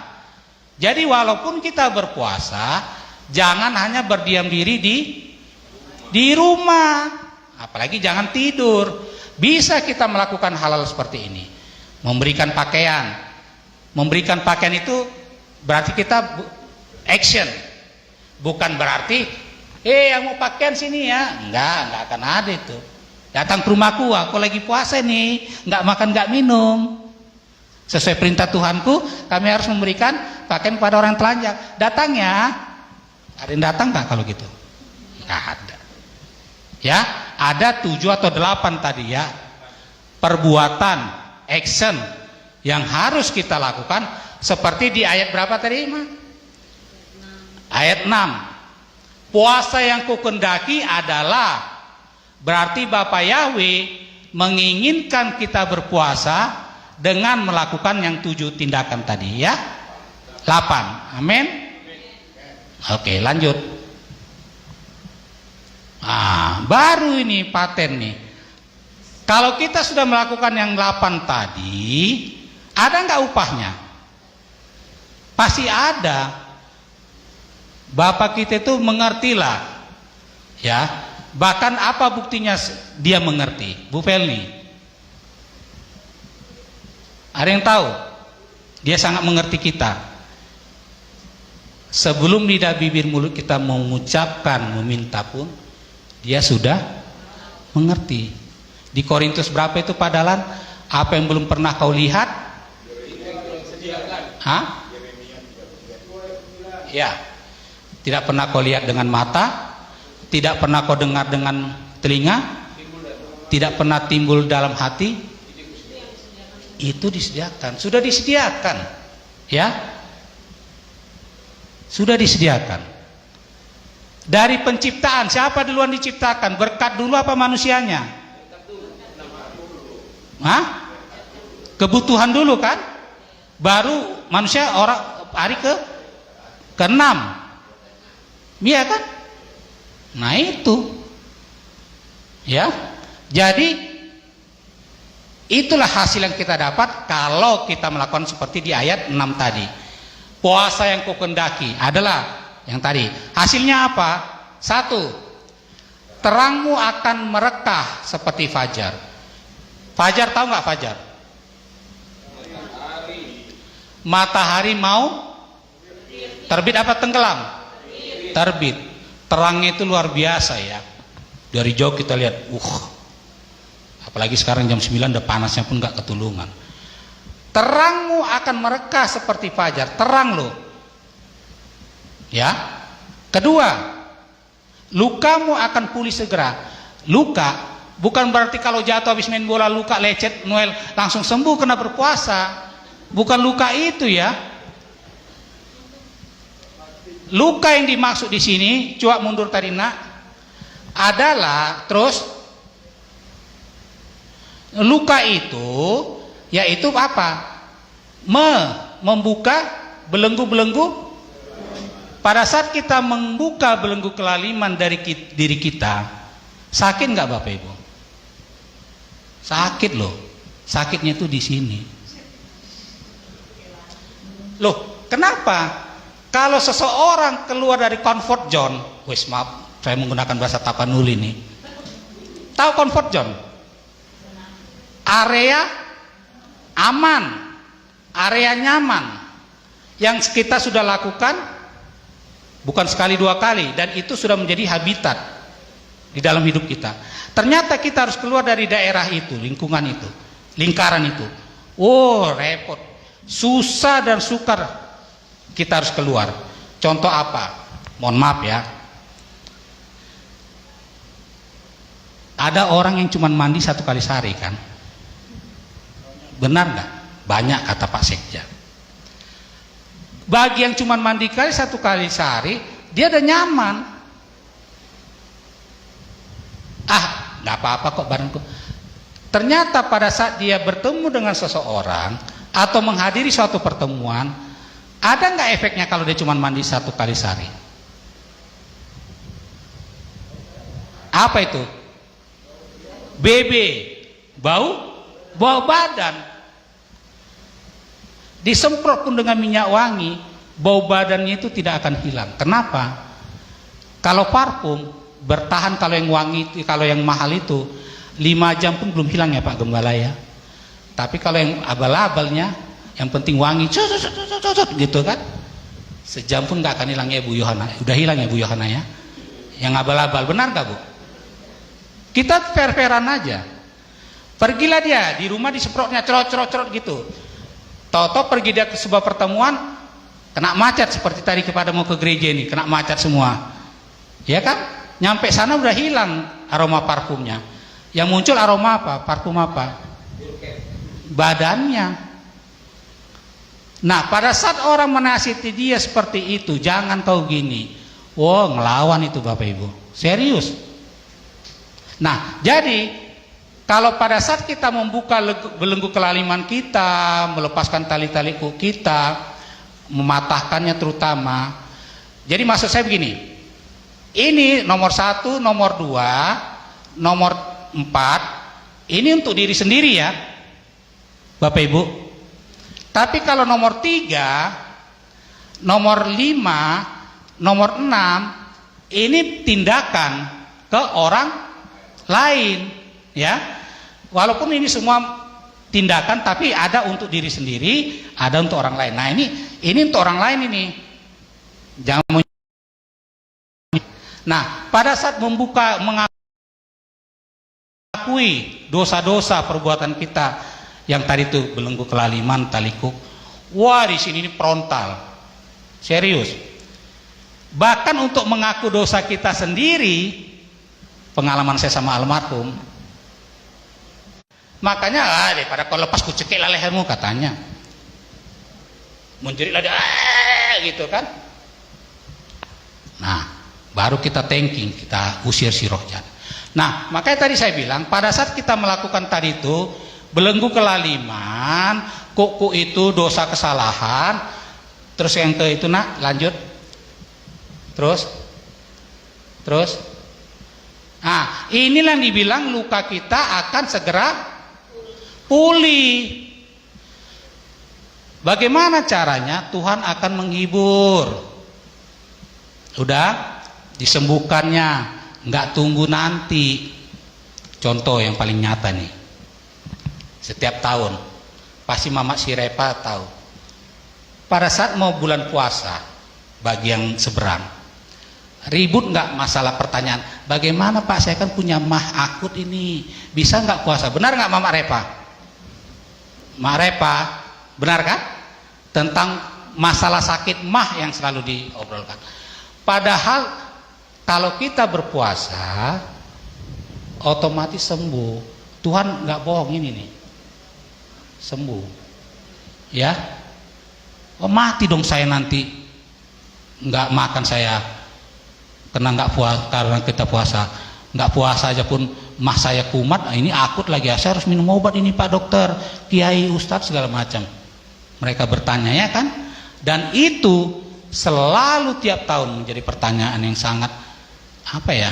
Jadi walaupun kita berpuasa, jangan hanya berdiam diri di rumah, apalagi jangan tidur. Bisa kita melakukan hal-hal seperti ini. Memberikan pakaian. Memberikan pakaian itu berarti kita action. Bukan berarti yang mau pakaian sini ya. Enggak akan ada itu. Datang ke rumahku, aku lagi puasa nih, enggak makan enggak minum. Sesuai perintah Tuhanku, kami harus memberikan pakaian kepada orang telanjang. Datang ya. Ada yang datang enggak kalau gitu? Enggak ada. Ya, ada 7 atau 8 tadi ya. Perbuatan, action yang harus kita lakukan seperti di ayat berapa tadi, Ma? Ayat 6. Puasa yang kukendaki adalah berarti Bapak Yahweh menginginkan kita berpuasa dengan melakukan yang 7 tindakan tadi ya. 8. Amin. Oke, lanjut. Baru ini paten nih. Kalau kita sudah melakukan yang 8 tadi, ada nggak upahnya? Pasti ada. Bapak kita itu mengertilah, ya. Bahkan apa buktinya dia mengerti? Bu Felni, ada yang tahu? Dia sangat mengerti kita. Sebelum lidah bibir mulut kita mengucapkan meminta pun, dia sudah mengerti. Di Korintus berapa itu Pak Dalan? Apa yang belum pernah kau lihat? Ya. Tidak pernah kau lihat dengan mata, tidak pernah kau dengar dengan telinga, tidak pernah timbul dalam hati. Itu disediakan, sudah disediakan. Ya. Sudah disediakan. Dari penciptaan, siapa duluan diciptakan? Berkat dulu apa manusianya? Kebutuhan dulu kan? Baru manusia orang hari ke-6. Iya kan? Nah itu. Ya. Jadi itulah hasil yang kita dapat kalau kita melakukan seperti di ayat 6 tadi. Puasa yang kukendaki adalah yang tadi. Hasilnya apa? 1. Terangmu akan merekah seperti fajar. Fajar tahu nggak fajar? Matahari mau terbit apa tenggelam? Terbit. Terangnya itu luar biasa ya. Dari jauh kita lihat, apalagi sekarang jam 9 udah panasnya pun nggak ketulungan. Terangmu akan merekah seperti fajar. Terang loh. Ya. Kedua, lukamu akan pulih segera. Luka bukan berarti kalau jatuh habis main bola luka lecet Noel langsung sembuh kena berpuasa. Bukan luka itu ya. Luka yang dimaksud di sini, coba mundur tadi nak, adalah terus luka itu yaitu apa? Membuka belenggu-belenggu. Pada saat kita membuka belenggu kelaliman dari diri kita, sakit nggak Bapak Ibu? Sakit loh. Sakitnya itu di sini. Loh, kenapa? Kalau seseorang keluar dari comfort zone, maaf, saya menggunakan bahasa Tapanuli nih. Tahu comfort zone? Area aman, area nyaman yang kita sudah lakukan bukan sekali dua kali dan itu sudah menjadi habitat di dalam hidup kita. Ternyata kita harus keluar dari daerah itu, lingkungan itu, lingkaran itu. Repot, susah dan sukar kita harus keluar. Contoh apa? Mohon maaf ya. Ada orang yang cuma mandi 1 kali sehari kan? Benar nggak? Banyak kata Pak Sekja. Bagi yang cuma mandi 1 kali sehari, dia udah nyaman. Nggak apa-apa kok badanku. Ternyata pada saat dia bertemu dengan seseorang atau menghadiri suatu pertemuan, ada nggak efeknya kalau dia cuma mandi 1 kali sehari? Apa itu? BB, bau badan. Disemprot pun dengan minyak wangi, bau badannya itu tidak akan hilang. Kenapa? Kalau parfum bertahan, kalau yang wangi, kalau yang mahal itu 5 jam pun belum hilang ya Pak Gembala ya. Tapi kalau yang abal-abalnya, yang penting wangi, gitu kan, sejam pun nggak akan hilang ya Bu Yohana. Udah hilang ya Bu Yohana ya. Yang abal-abal, benar nggak Bu? Kita fair-fairan aja. Pergilah dia di rumah disemprotnya cerot gitu. Toto pergi dia ke sebuah pertemuan, kena macet seperti tadi kepada mau ke gereja ini, kena macet semua. Ya kan? Nyampe sana udah hilang aroma parfumnya. Yang muncul aroma apa? Parfum apa? Badannya. Nah, pada saat orang menasihati dia seperti itu, jangan kau gini. Wow, ngelawan itu Bapak Ibu. Serius. Nah, jadi kalau pada saat kita membuka belenggu kelaliman kita, melepaskan tali-tali kita, mematahkannya terutama. Jadi maksud saya begini. Ini nomor 1, nomor 2, nomor 4. Ini untuk diri sendiri ya, Bapak Ibu. Tapi kalau nomor 3, nomor 5, nomor 6, ini tindakan ke orang lain ya. Walaupun ini semua tindakan, tapi ada untuk diri sendiri, ada untuk orang lain. Nah, ini untuk orang lain ini. Jangan. Nah, pada saat mengakui dosa-dosa perbuatan kita yang tadi itu belenggu kelaliman, talikuk, wah di sini ini frontal, serius. Bahkan untuk mengaku dosa kita sendiri, pengalaman saya sama almarhum, makanya daripada kau lepas ku cekik lah lehermu katanya, menjeritlah dia gitu kan. Nah, baru kita thinking, kita usir si roh jahat. Nah, makanya tadi saya bilang pada saat kita melakukan tadi itu belenggu kelaliman, kuku itu dosa kesalahan, terus yang ke itu nak lanjut, terus, nah inilah yang dibilang luka kita akan segera pulih. Bagaimana caranya? Tuhan akan menghibur. Udah disembuhkannya, nggak tunggu nanti. Contoh yang paling nyata nih, setiap tahun pasti Mama Sirepa tahu, pada saat mau bulan puasa, bagi yang seberang ribut nggak masalah pertanyaan, bagaimana Pak, saya kan punya mah akut ini, bisa nggak puasa? Benar nggak Mama Repa? Mama Repa, benar kan? Tentang masalah sakit mah yang selalu diobrolkan. Padahal kalau kita berpuasa otomatis sembuh. Tuhan nggak bohong ini nih, sembuh ya. Oh, mati dong saya nanti nggak makan, saya kena nggak puasa karena kita puasa, nggak puasa aja pun mah saya kumat. Nah, ini akut lagi, saya harus minum obat ini Pak Dokter, Kiai, Ustadz segala macam. Mereka bertanya ya kan, dan itu selalu tiap tahun menjadi pertanyaan yang sangat apa ya,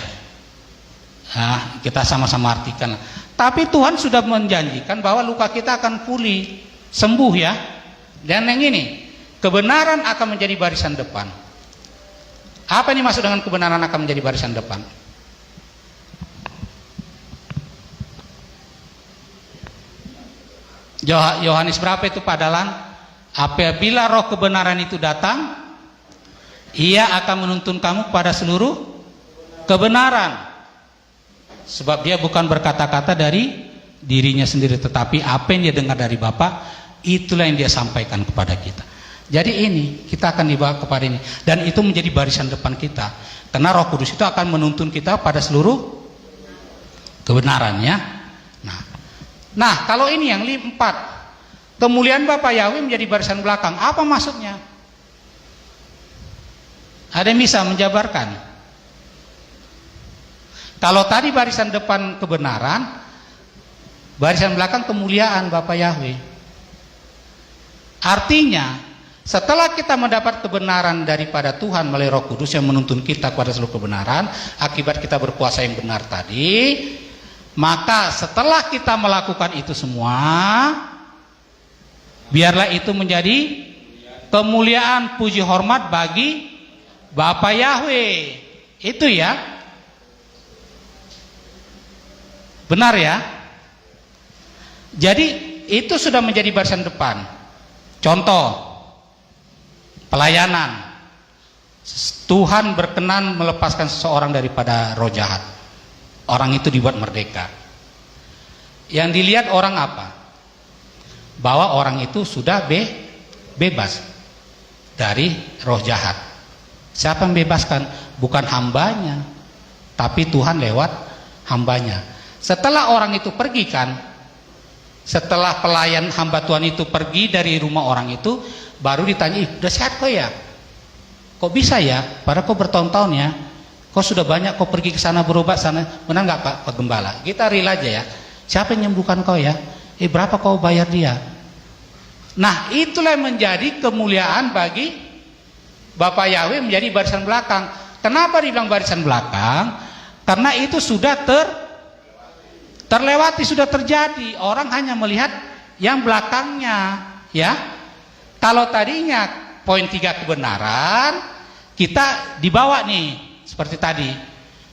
nah, kita sama-sama artikan. Tapi Tuhan sudah menjanjikan bahwa luka kita akan pulih, sembuh ya. Dan yang ini, kebenaran akan menjadi barisan depan. Apa ini maksud dengan kebenaran akan menjadi barisan depan? Yohanes berapa itu Pak Dalan? Apabila roh kebenaran itu datang, ia akan menuntun kamu pada seluruh kebenaran. Sebab dia bukan berkata-kata dari dirinya sendiri, tetapi apa yang dia dengar dari Bapa, itulah yang dia sampaikan kepada kita. Jadi ini, kita akan dibawa kepada ini. Dan itu menjadi barisan depan kita. Karena Roh Kudus itu akan menuntun kita pada seluruh kebenaran ya. Nah, kalau ini yang 4, kemuliaan Bapa Yahweh menjadi barisan belakang. Apa maksudnya? Ada yang bisa menjabarkan? Kalau tadi barisan depan kebenaran, barisan belakang kemuliaan Bapa Yahweh. Artinya, setelah kita mendapat kebenaran daripada Tuhan melalui Roh Kudus yang menuntun kita kepada seluruh kebenaran, akibat kita berpuasa yang benar tadi, maka setelah kita melakukan itu semua, biarlah itu menjadi kemuliaan, puji hormat bagi Bapa Yahweh. Itu ya. Benar ya? Jadi itu sudah menjadi barisan depan. Contoh, pelayanan. Tuhan berkenan melepaskan seseorang daripada roh jahat. Orang itu dibuat merdeka. Yang dilihat orang apa? Bahwa orang itu sudah bebas dari roh jahat. Siapa yang bebaskan? Bukan hambanya, tapi Tuhan lewat hambanya. Setelah orang itu pergi kan, setelah pelayan hamba Tuhan itu pergi dari rumah orang itu, baru ditanya, udah sehat kok ya? Kok bisa ya? Padahal kok bertahun-tahun ya? Kok sudah banyak kok pergi ke sana berobat sana? Benar nggak Pak Gembala? Kita real aja ya. Siapa yang menyembuhkan kau ya? Berapa kau bayar dia? Nah, itulah yang menjadi kemuliaan bagi Bapak Yahweh menjadi barisan belakang. Kenapa dibilang barisan belakang? Karena itu sudah terlewati, sudah terjadi. Orang hanya melihat yang belakangnya, ya. Kalau tadinya poin 3 kebenaran, kita dibawa nih seperti tadi.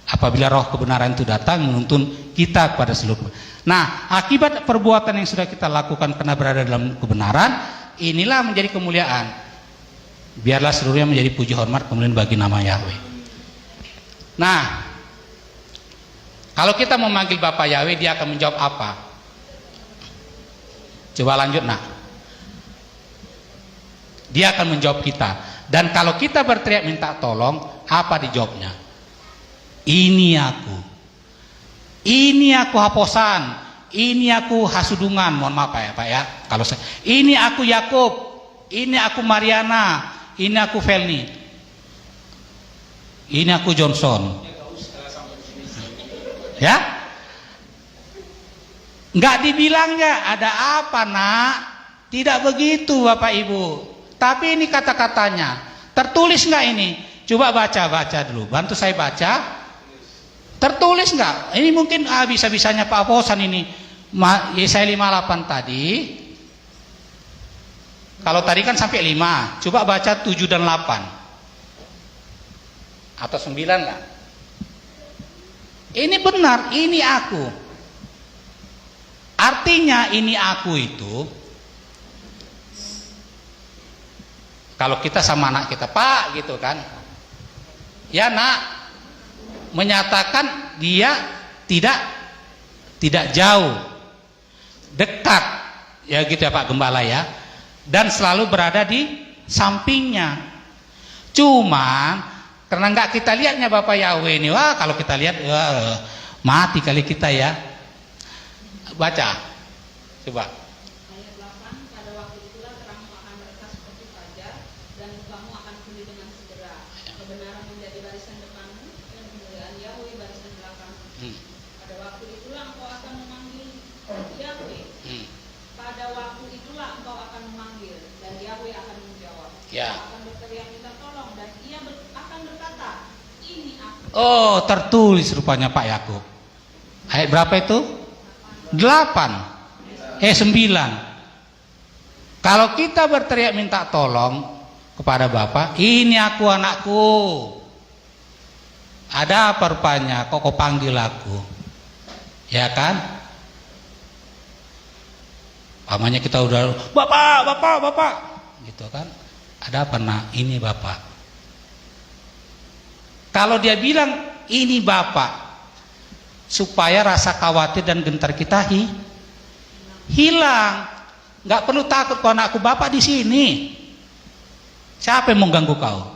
Apabila roh kebenaran itu datang menuntun kita kepada seluruh. Nah, akibat perbuatan yang sudah kita lakukan karena berada dalam kebenaran, inilah menjadi kemuliaan. Biarlah seluruhnya menjadi puji hormat kemuliaan bagi nama Yahweh. Nah, kalau kita memanggil Bapak Yahweh, dia akan menjawab apa? Coba lanjut nak. Dia akan menjawab kita. Dan kalau kita berteriak minta tolong, apa dijawabnya? Ini aku. Ini aku Haposan. Ini aku Hasudungan. Mohon maaf ya Pak ya. Kalau saya, ini aku Yakub. Ini aku Mariana. Ini aku Felni. Ini aku Johnson. Ya? Enggak dibilangnya ada apa nak? Tidak begitu Bapak Ibu. Tapi ini kata-katanya. Tertulis enggak ini? Coba baca dulu. Bantu saya baca. Tertulis enggak? Ini mungkin bisa-bisanya Pak Aposan ini. Yesaya 58 tadi. Kalau tadi kan sampai 5. Coba baca 7 dan 8. Atau 9 enggak? Ini benar, ini aku. Artinya ini aku itu, kalau kita sama anak kita, Pak gitu kan, ya nak, menyatakan dia tidak jauh, dekat, ya gitu ya Pak Gembala ya, dan selalu berada di sampingnya. Cuma karena nggak kita lihatnya Bapak Yahweh ini, wah kalau kita lihat, wah, mati kali kita ya. Baca, coba. Ayat 8, pada waktu itulah terangmu akan mereka seperti fajar, dan mukamu akan pulih dengan segera. Kebenaran menjadi barisan depanmu, dan kemuliaan Yahweh barisan belakangmu. Pada waktu itulah engkau akan memanggil Yahweh. Pada waktu itulah engkau akan memanggil, dan Yahweh akan menjawab. Ya. Engkau akan berteriak minta tolong, dan ia akan berkata, ini aku. Oh, tertulis rupanya Pak Yakub. Ayat berapa itu? 8. 9. Kalau kita berteriak minta tolong kepada Bapak, ini aku anakku. Ada apa rupanya? Kok kau panggil aku? Ya kan? Pamannya kita udah, Bapak, gitu kan? Ada apa nak? Ini Bapak. Kalau dia bilang ini Bapak, supaya rasa khawatir dan gentar kita hilang. Nggak perlu takut kalau anakku Bapak di sini. Siapa yang mau ganggu kau?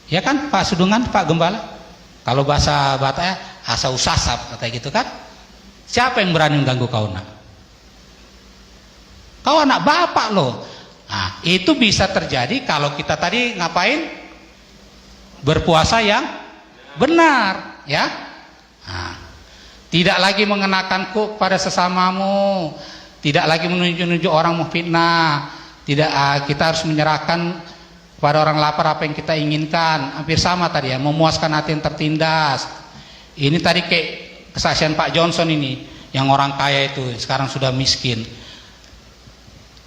Ya kan Pak Sudungan, Pak Gembala. Kalau bahasa Bataknya asa usasap katanya gitu kan. Siapa yang berani mengganggu kau nak? Kau anak Bapak loh. Nah, itu bisa terjadi kalau kita tadi ngapain? Berpuasa yang benar, ya. Nah, tidak lagi mengenakan kuk pada sesamamu, tidak lagi menunjuk-nunjuk orang memfitnah, tidak, kita harus menyerahkan kepada orang lapar apa yang kita inginkan. Hampir sama tadi ya, memuaskan hati yang tertindas. Ini tadi kayak kesaksian Pak Johnson ini, yang orang kaya itu sekarang sudah miskin.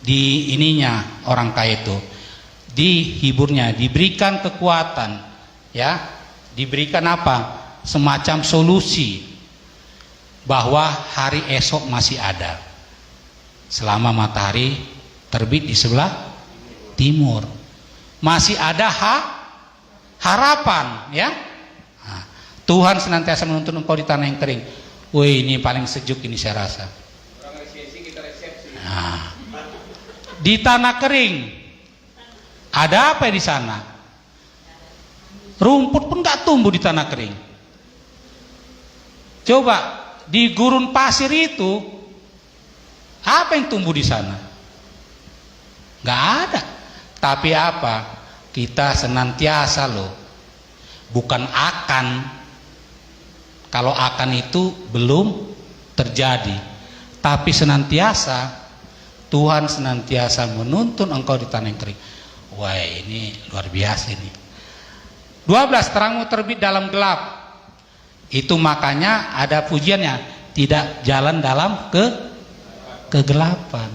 Di ininya orang kaya itu, dihiburnya, diberikan kekuatan, ya. Diberikan apa? semacam solusi bahwa hari esok masih ada selama matahari terbit di sebelah timur, masih ada harapan, ya. Nah, Tuhan senantiasa menuntun engkau di tanah yang kering. Wih, ini paling sejuk ini saya rasa. Nah, di tanah kering ada apa di sana? Rumput pun nggak tumbuh di tanah kering. Coba di gurun pasir itu apa yang tumbuh di sana? Nggak ada. Tapi apa? Kita senantiasa loh, bukan akan. Kalau akan itu belum terjadi, tapi senantiasa Tuhan senantiasa menuntun engkau di tanah yang kering. Wah, ini luar biasa ini. 12, terangmu terbit dalam gelap. Itu makanya ada pujiannya, tidak jalan dalam kegelapan.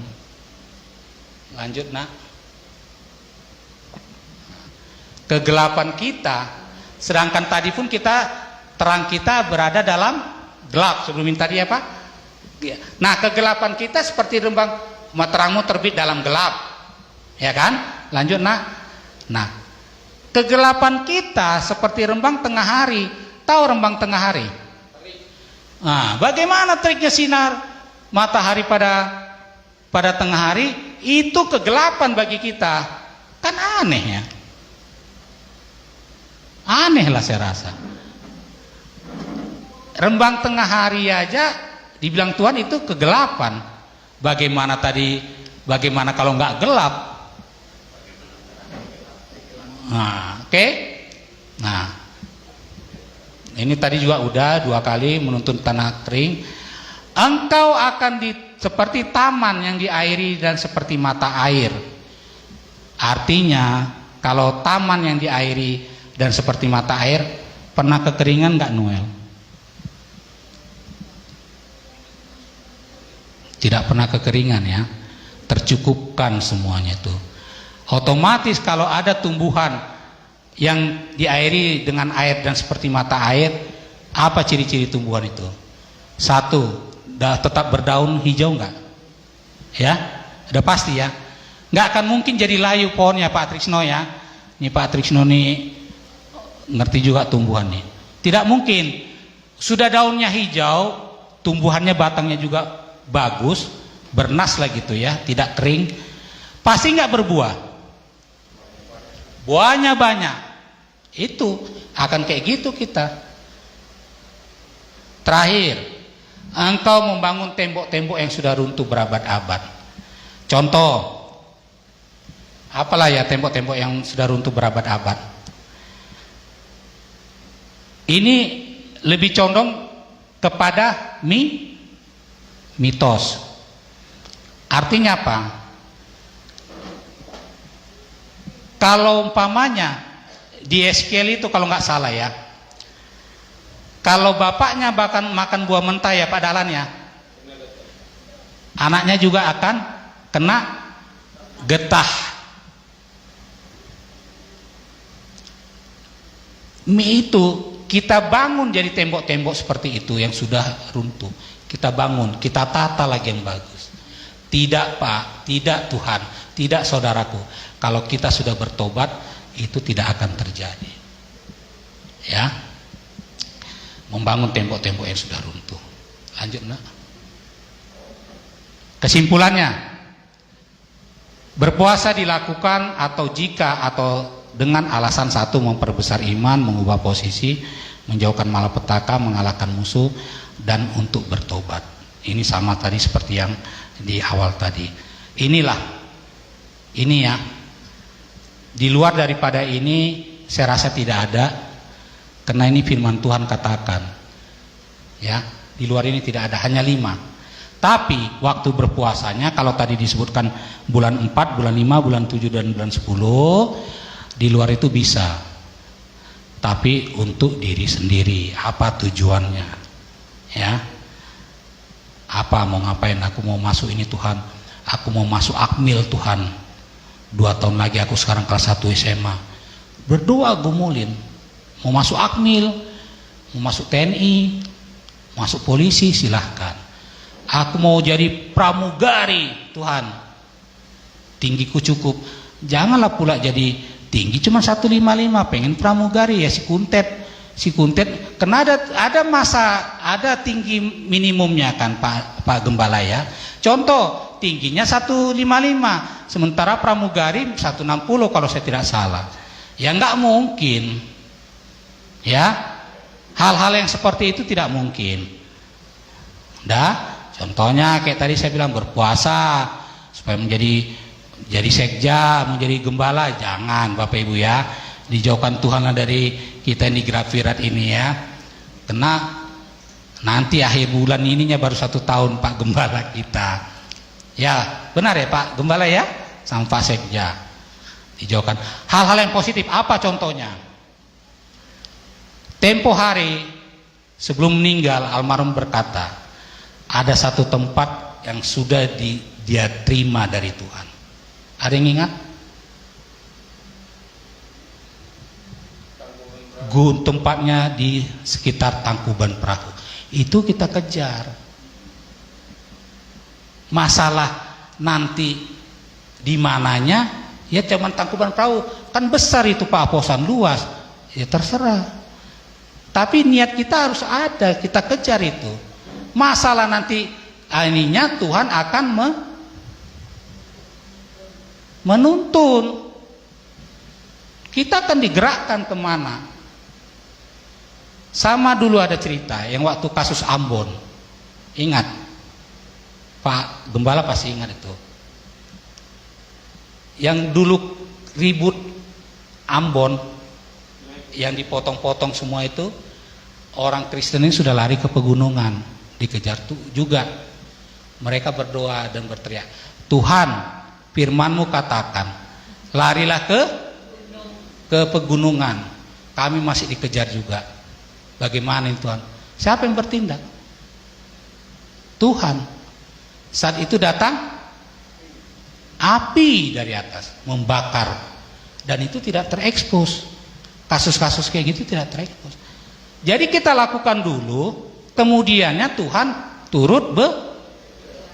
Lanjut, nak. Kegelapan kita, sedangkan tadi pun terang kita berada dalam gelap. Sebelum ini tadi apa? Nah, kegelapan kita seperti rembang, terangmu terbit dalam gelap, ya kan? Lanjut, nak. Nah, kegelapan kita seperti rembang tengah hari. Tahu rembang tengah hari? Nah, bagaimana triknya sinar matahari pada tengah hari? Itu kegelapan bagi kita. Kan aneh ya. Aneh lah saya rasa. Rembang tengah hari aja dibilang Tuhan itu kegelapan. Bagaimana kalau nggak gelap? Nah, oke. Nah, ini tadi juga udah 2 kali menuntun tanah kering. Engkau akan seperti taman yang diairi dan seperti mata air. Artinya, kalau taman yang diairi dan seperti mata air, pernah kekeringan nggak, Noel? Tidak pernah kekeringan, ya. Tercukupkan semuanya itu. Otomatis kalau ada tumbuhan yang diairi dengan air dan seperti mata air, apa ciri-ciri tumbuhan itu? 1, tetap berdaun hijau enggak? Ya, udah pasti ya. Nggak akan mungkin jadi layu pohonnya, Pak Trisno ya. Ini Pak Trisno nih ngerti juga tumbuhan nih. Tidak mungkin. Sudah daunnya hijau, tumbuhannya batangnya juga bagus, bernas lah gitu ya, tidak kering, pasti nggak berbuah. Buahnya banyak. Itu akan kayak gitu kita. Terakhir, engkau membangun tembok-tembok yang sudah runtuh berabad-abad. Contoh, apalah ya tembok-tembok yang sudah runtuh berabad-abad? Ini lebih condong kepada mitos. Artinya apa? Kalau umpamanya di Ezekiel itu, kalau nggak salah ya, kalau bapaknya makan buah mentah ya Pak Dalan ya, anaknya juga akan kena getah. Mie itu kita bangun jadi tembok-tembok seperti itu yang sudah runtuh. Kita bangun, kita tata lagi yang bagus. Tidak Pak, tidak Tuhan, tidak saudaraku. Kalau kita sudah bertobat, itu tidak akan terjadi. Ya, membangun tembok-tembok yang sudah runtuh. Lanjut, nak. Kesimpulannya, berpuasa dilakukan atau dengan alasan 1, memperbesar iman, mengubah posisi, menjauhkan malapetaka, mengalahkan musuh, dan untuk bertobat. Ini sama tadi seperti yang di awal tadi. Ini ya. Di luar daripada ini saya rasa tidak ada, karena ini firman Tuhan katakan. Ya, di luar ini tidak ada, hanya 5. Tapi waktu berpuasanya, kalau tadi disebutkan bulan 4, bulan 5, bulan 7 dan bulan 10, di luar itu bisa. Tapi untuk diri sendiri, apa tujuannya? Ya. Apa mau ngapain? Aku mau masuk ini Tuhan. Aku mau masuk Akmil Tuhan. 2 tahun lagi aku sekarang kelas 1 SMA. Berdoa gumulin. Mau masuk Akmil, mau masuk TNI, masuk polisi, silahkan. Aku mau jadi pramugari, Tuhan, tinggiku cukup. Janganlah pula jadi tinggi cuma 155, pengen pramugari ya si kuntet, karena ada masa, ada tinggi minimumnya kan Pak Gembala ya. Contoh, tingginya 155, sementara pramugari 160 kalau saya tidak salah. Ya nggak mungkin. Ya, hal-hal yang seperti itu tidak mungkin. Contohnya kayak tadi saya bilang berpuasa supaya jadi sekja, menjadi gembala, jangan Bapak Ibu ya. Dijauhkan Tuhan dari kita ini grafirat ini ya. Karena nanti akhir bulan ininya baru 1 tahun Pak Gembala kita. Ya, benar ya Pak Gembala ya, sama Pak Sekja. Dijauhkan. Hal-hal yang positif apa contohnya? Tempo hari sebelum meninggal almarhum berkata, ada satu tempat yang sudah dia terima dari Tuhan. Ada yang ingat? Tempatnya di sekitar Tangkuban Perahu. Itu kita kejar. Masalah nanti di mananya, ya cuman Tangkuban Perahu. Kan besar itu Pak Aposan, luas. Ya terserah. Tapi niat kita harus ada, kita kejar itu. Masalah nanti ininya Tuhan akan menuntun. Kita akan digerakkan kemana? Sama dulu ada cerita yang waktu kasus Ambon. Ingat? Pak Gembala pasti ingat itu. Yang dulu ribut Ambon, yang dipotong-potong semua itu, orang Kristen ini sudah lari ke pegunungan, dikejar tuh juga. Mereka berdoa dan berteriak, Tuhan, firman-Mu katakan, larilah ke pegunungan. Kami masih dikejar juga. Bagaimana ini Tuhan? Siapa yang bertindak? Tuhan. Saat itu datang api dari atas membakar, dan itu tidak terekspos. Kasus-kasus kayak gitu tidak terekspos. Jadi kita lakukan dulu, kemudiannya Tuhan turut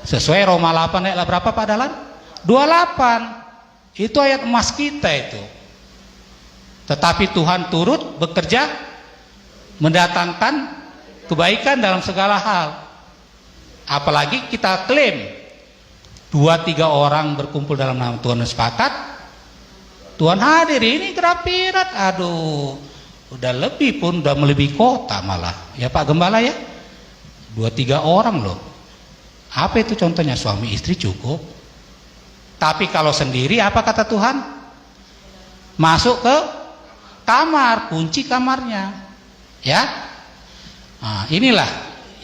sesuai Roma 8 ayat berapa Pak Dalan? 28. Itu ayat emas kita itu. Tetapi Tuhan turut bekerja mendatangkan kebaikan dalam segala hal. Apalagi kita klaim 2-3 orang berkumpul dalam nama Tuhan dan sepakat, Tuhan hadir. Ini grafirat, aduh, udah lebih pun, udah melebihi kota malah. Ya Pak Gembala ya, 2-3 orang loh. Apa itu contohnya? Suami istri cukup. Tapi kalau sendiri apa kata Tuhan? Masuk ke kamar, kunci kamarnya. Ya, nah, inilah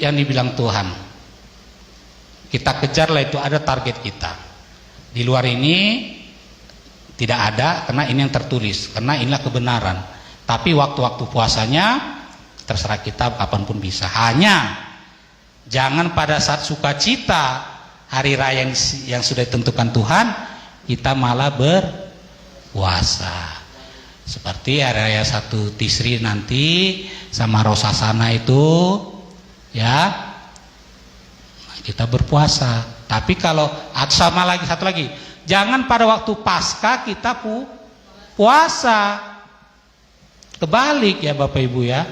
yang dibilang Tuhan. Kita kejarlah itu, ada target kita. Di luar ini tidak ada, karena ini yang tertulis, karena inilah kebenaran. Tapi waktu-waktu puasanya terserah kita, kapanpun bisa. Hanya jangan pada saat sukacita hari raya yang sudah ditentukan Tuhan, kita malah berpuasa. Seperti hari raya 1 Tisri nanti sama Rosasana itu ya, kita berpuasa. Tapi kalau sama lagi satu lagi, jangan pada waktu Paskah kita puasa. Kebalik ya Bapak Ibu ya.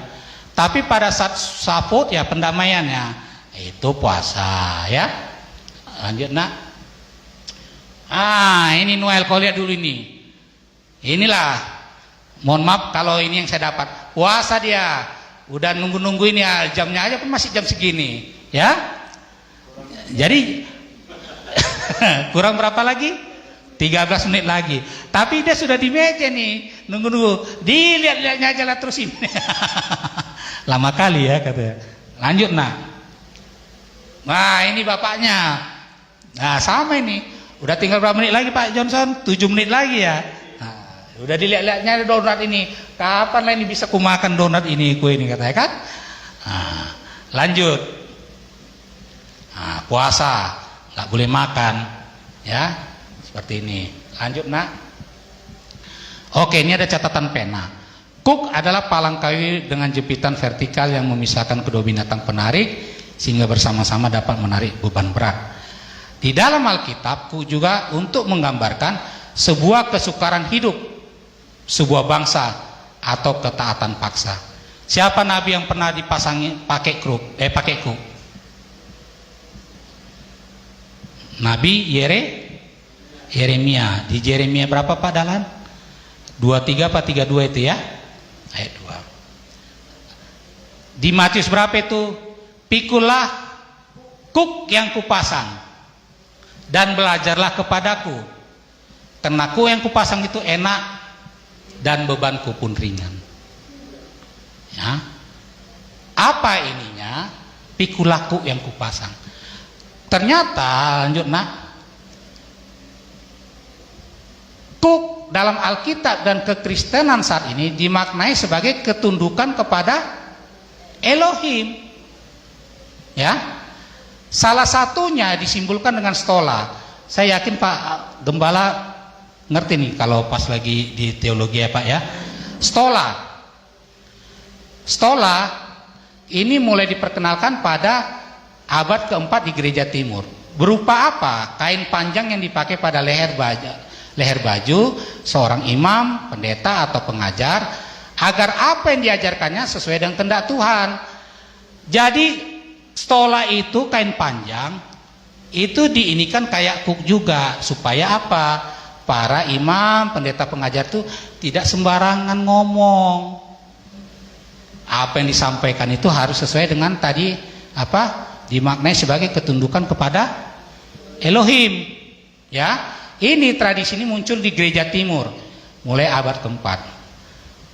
Tapi pada saat Sabut ya pendamaiannya itu puasa ya. Lanjut nak. Ini Noel, kau lihat dulu ini. Inilah, mohon maaf kalau ini yang saya dapat. Puasa dia. Udah nunggu-nungguin ya, jamnya aja pun masih jam segini, ya. Jadi kurang berapa lagi? 13 menit lagi. Tapi dia sudah di meja nih, nunggu-nunggu. Dilihat-lihatnya aja lah terus ini. Lama kali ya katanya. Lanjut nak. Nah ini bapaknya. Nah sama ini. Udah tinggal berapa menit lagi Pak Johnson? 7 menit lagi ya. Udah dilihat-lihatnya donat ini, kapan lah ini bisa kumakan donat ini, kue ini katanya kan. Nah, lanjut. Nah, puasa nggak boleh makan ya, seperti ini. Lanjut nak. Oke, ini ada catatan pena. Kuk adalah palang kayu dengan jepitan vertikal yang memisahkan kedua binatang penarik sehingga bersama-sama dapat menarik beban berat. Di dalam Alkitab, kuk juga untuk menggambarkan sebuah kesukaran hidup, sebuah bangsa atau ketaatan paksa. Siapa nabi yang pernah dipasangi pakai kuk? Nabi Yeremia. Di Yeremia berapa Pak Dalan? 23 apa 32 itu ya? Ayat 2. Di Matius berapa itu? Pikulah kuk yang kupasang dan belajarlah kepadaku, karena kuk yang kupasang itu enak dan bebanku pun ringan. Ya. Apa ininya? Pikulah kuk yang kupasang. Ternyata lanjut nak, kuk dalam Alkitab dan kekristenan saat ini dimaknai sebagai ketundukan kepada Elohim. Ya, salah satunya disimbolkan dengan stola. Saya yakin Pak Gembala ngerti nih kalau pas lagi di teologi ya Pak ya. Stola ini mulai diperkenalkan pada abad keempat di gereja timur. Berupa apa? Kain panjang yang dipakai pada leher baju seorang imam, pendeta atau pengajar, agar apa yang diajarkannya sesuai dengan kehendak Tuhan. Jadi stola itu kain panjang itu diinikan kayak kuk juga, supaya apa? Para imam, pendeta, pengajar itu tidak sembarangan ngomong. Apa yang disampaikan itu harus sesuai dengan tadi apa? Dimaknai sebagai ketundukan kepada Elohim. Ya, ini tradisi ini muncul di gereja timur mulai abad keempat.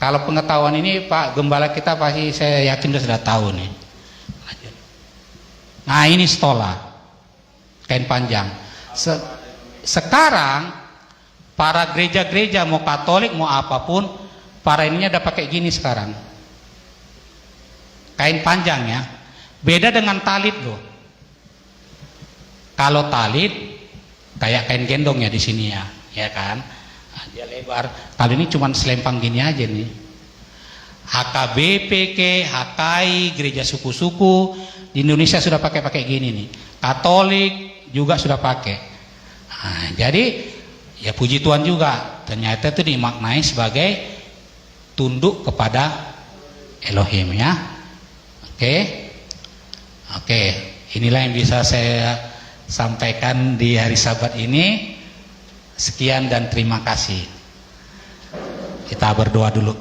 Kalau pengetahuan ini Pak Gembala kita pasti saya yakin sudah tahu nih. Nah ini stola, kain panjang. Sekarang para gereja-gereja mau Katolik mau apapun, para ininya udah pakai gini sekarang. Kain panjang ya. Beda dengan talit loh. Kalau talit kayak kain gendong ya di sini ya, ya kan? Nah, dia lebar. Kalau ini cuma selempang gini aja nih. HKBP, HKI, gereja suku-suku di Indonesia sudah pakai gini nih. Katolik juga sudah pakai. Nah, jadi ya puji Tuhan juga. Ternyata itu dimaknai sebagai tunduk kepada Elohim ya. Oke, inilah yang bisa saya sampaikan di hari Sabat ini. Sekian dan terima kasih. Kita berdoa dulu.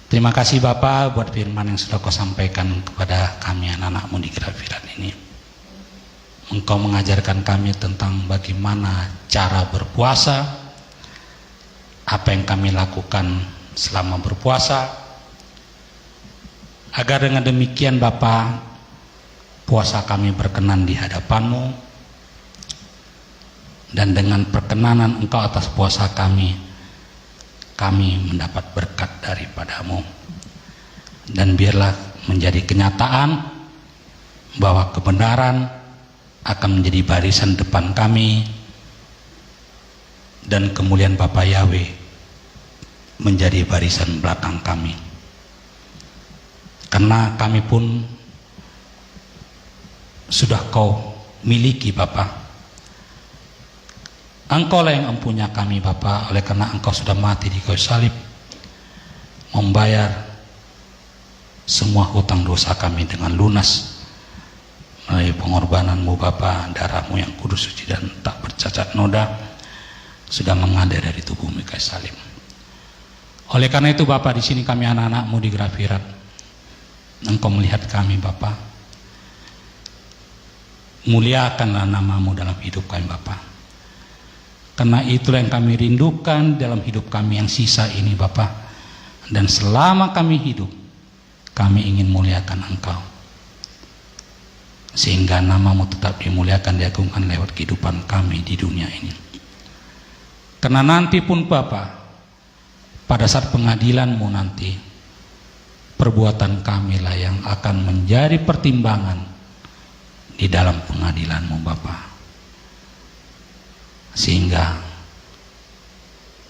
Terima kasih Bapak buat firman yang sudah kau sampaikan kepada kami anak-anakmu di Grafirat ini. Engkau mengajarkan kami tentang bagaimana cara berpuasa, apa yang kami lakukan selama berpuasa, agar dengan demikian Bapa, puasa kami berkenan di hadapan-Mu, dan dengan perkenanan Engkau atas puasa kami mendapat berkat daripada-Mu. Dan biarlah menjadi kenyataan bahwa kebenaran akan menjadi barisan depan kami, dan kemuliaan Bapa Yahweh menjadi barisan belakang kami. Karena kami pun sudah Kau miliki Bapa. Engkau lah yang empunya kami Bapa. Oleh karena Engkau sudah mati di kayu salib, membayar semua hutang dosa kami dengan lunas melalui pengorbanan-Mu Bapa. Darah-Mu yang kudus, suci dan tak bercacat noda sudah mengalir dari tubuh-Mu kayu salib. Oleh karena itu Bapa, di sini kami anak-anak-Mu di Grafirat, Engkau melihat kami Bapa, muliakanlah nama-Mu dalam hidup kami Bapa. Karena itulah yang kami rindukan dalam hidup kami yang sisa ini Bapa. Dan selama kami hidup, kami ingin muliakan Engkau, sehingga nama-Mu tetap dimuliakan, diagungkan lewat kehidupan kami di dunia ini. Karena nanti pun Bapa, pada saat pengadilan-Mu nanti, perbuatan kamilah yang akan menjadi pertimbangan di dalam pengadilan-Mu Bapa, sehingga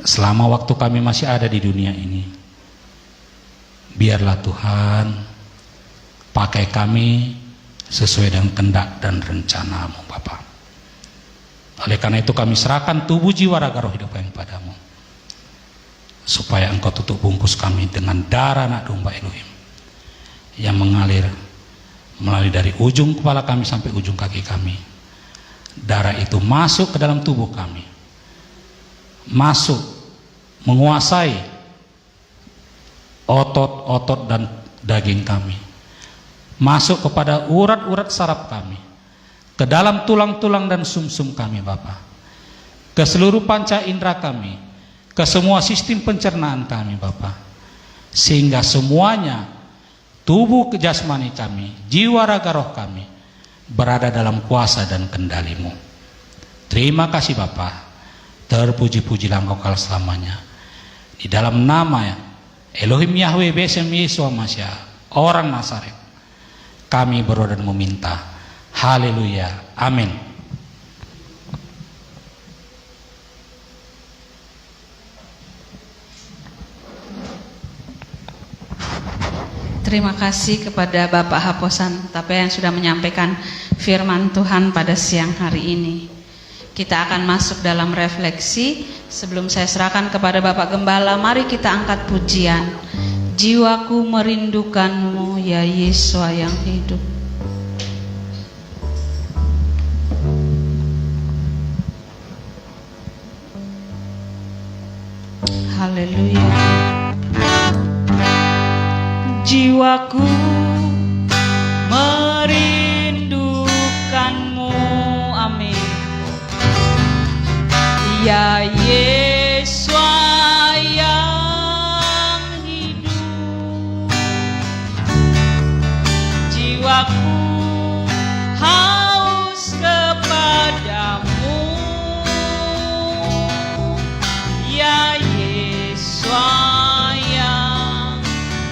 selama waktu kami masih ada di dunia ini, biarlah Tuhan pakai kami sesuai dengan kehendak dan rencana-Mu Bapa. Oleh karena itu kami serahkan tubuh, jiwa, raga, roh hidup kami padamu, supaya Engkau tutup bungkus kami dengan darah anak domba Elohim yang mengalir melalui dari ujung kepala kami sampai ujung kaki kami. Darah itu masuk ke dalam tubuh kami, masuk menguasai otot-otot dan daging kami, masuk kepada urat-urat saraf kami, ke dalam tulang-tulang dan sumsum kami Bapa, ke seluruh panca indera kami, ke semua sistem pencernaan kami Bapa, sehingga semuanya, tubuh jasmani kami, jiwa raga roh kami, berada dalam kuasa dan kendali-Mu. Terima kasih Bapa, terpuji-pujilah Engkau kekal selamanya. Di dalam nama Elohim Yahweh Besem Yesua Masya, orang Nazaret, kami berdoa dan meminta. Haleluya, amin. Terima kasih kepada Bapak Haposan Tapea yang sudah menyampaikan firman Tuhan pada siang hari ini. Kita akan masuk dalam refleksi. Sebelum saya serahkan kepada Bapak Gembala, mari kita angkat pujian. Jiwaku merindukan-Mu ya Yesua yang hidup. Haleluya. Jiwaku merindukan-Mu, amin. Ya Yesua yang hidup, jiwaku haus kepadamu. Ya Yesua yang,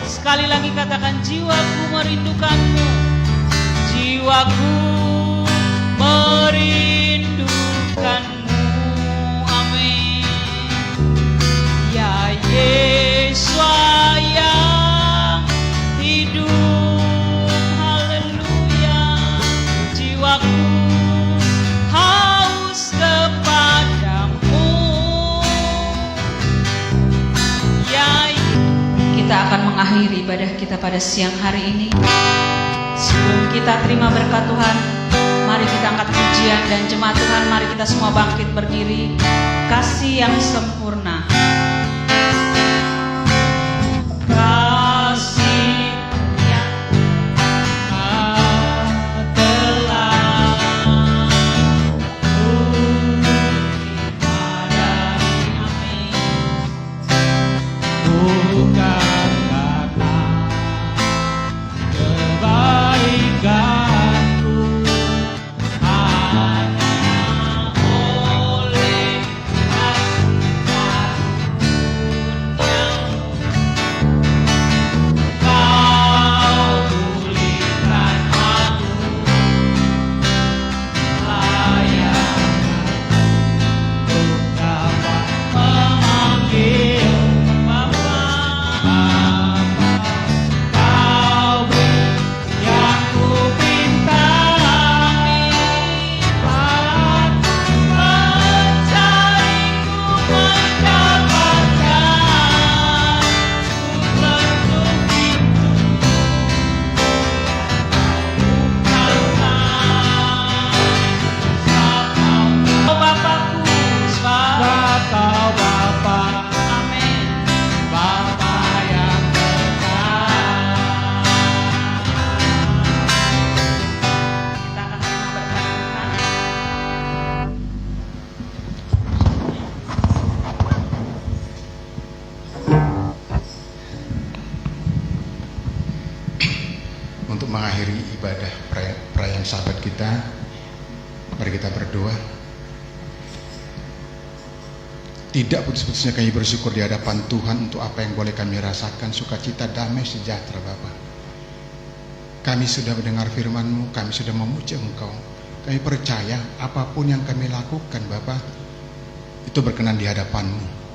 sekali lagi katakan, jiwaku merindukan-Mu, jiwaku merindukan-Mu, amin. Ya Yesua yang hidup, haleluya. Jiwaku haus kepadamu. Ya, kita akan mengakhiri ibadah kita pada siang hari ini. Sebelum kita terima berkat Tuhan, mari kita angkat pujian, dan jemaat Tuhan, mari kita semua bangkit berdiri. Kasih yang sempurna, kasih yang telah terima dari, amin. Bukan karena kebaikanku, hanya oleh kasih karunia Kau pulihkan aku, layak untuk dapat memanggil Bapa. Kau beri yang ku pinta, saat mencariku mendapatkan, ku ketuk pintu, oh Bapakku, Kau Bapa, amin. Bapa yang kekal. Kita akan terima berkat Tuhan. Untuk mengakhiri ibadah perayaan Sabat kita, mari kita berdoa. Tidak putus-putusnya kami bersyukur di hadapan Tuhan untuk apa yang boleh kami rasakan, sukacita, damai, sejahtera Bapa. Kami sudah mendengar firman-Mu, kami sudah memuji Engkau. Kami percaya apapun yang kami lakukan Bapa, itu berkenan di hadapan-Mu.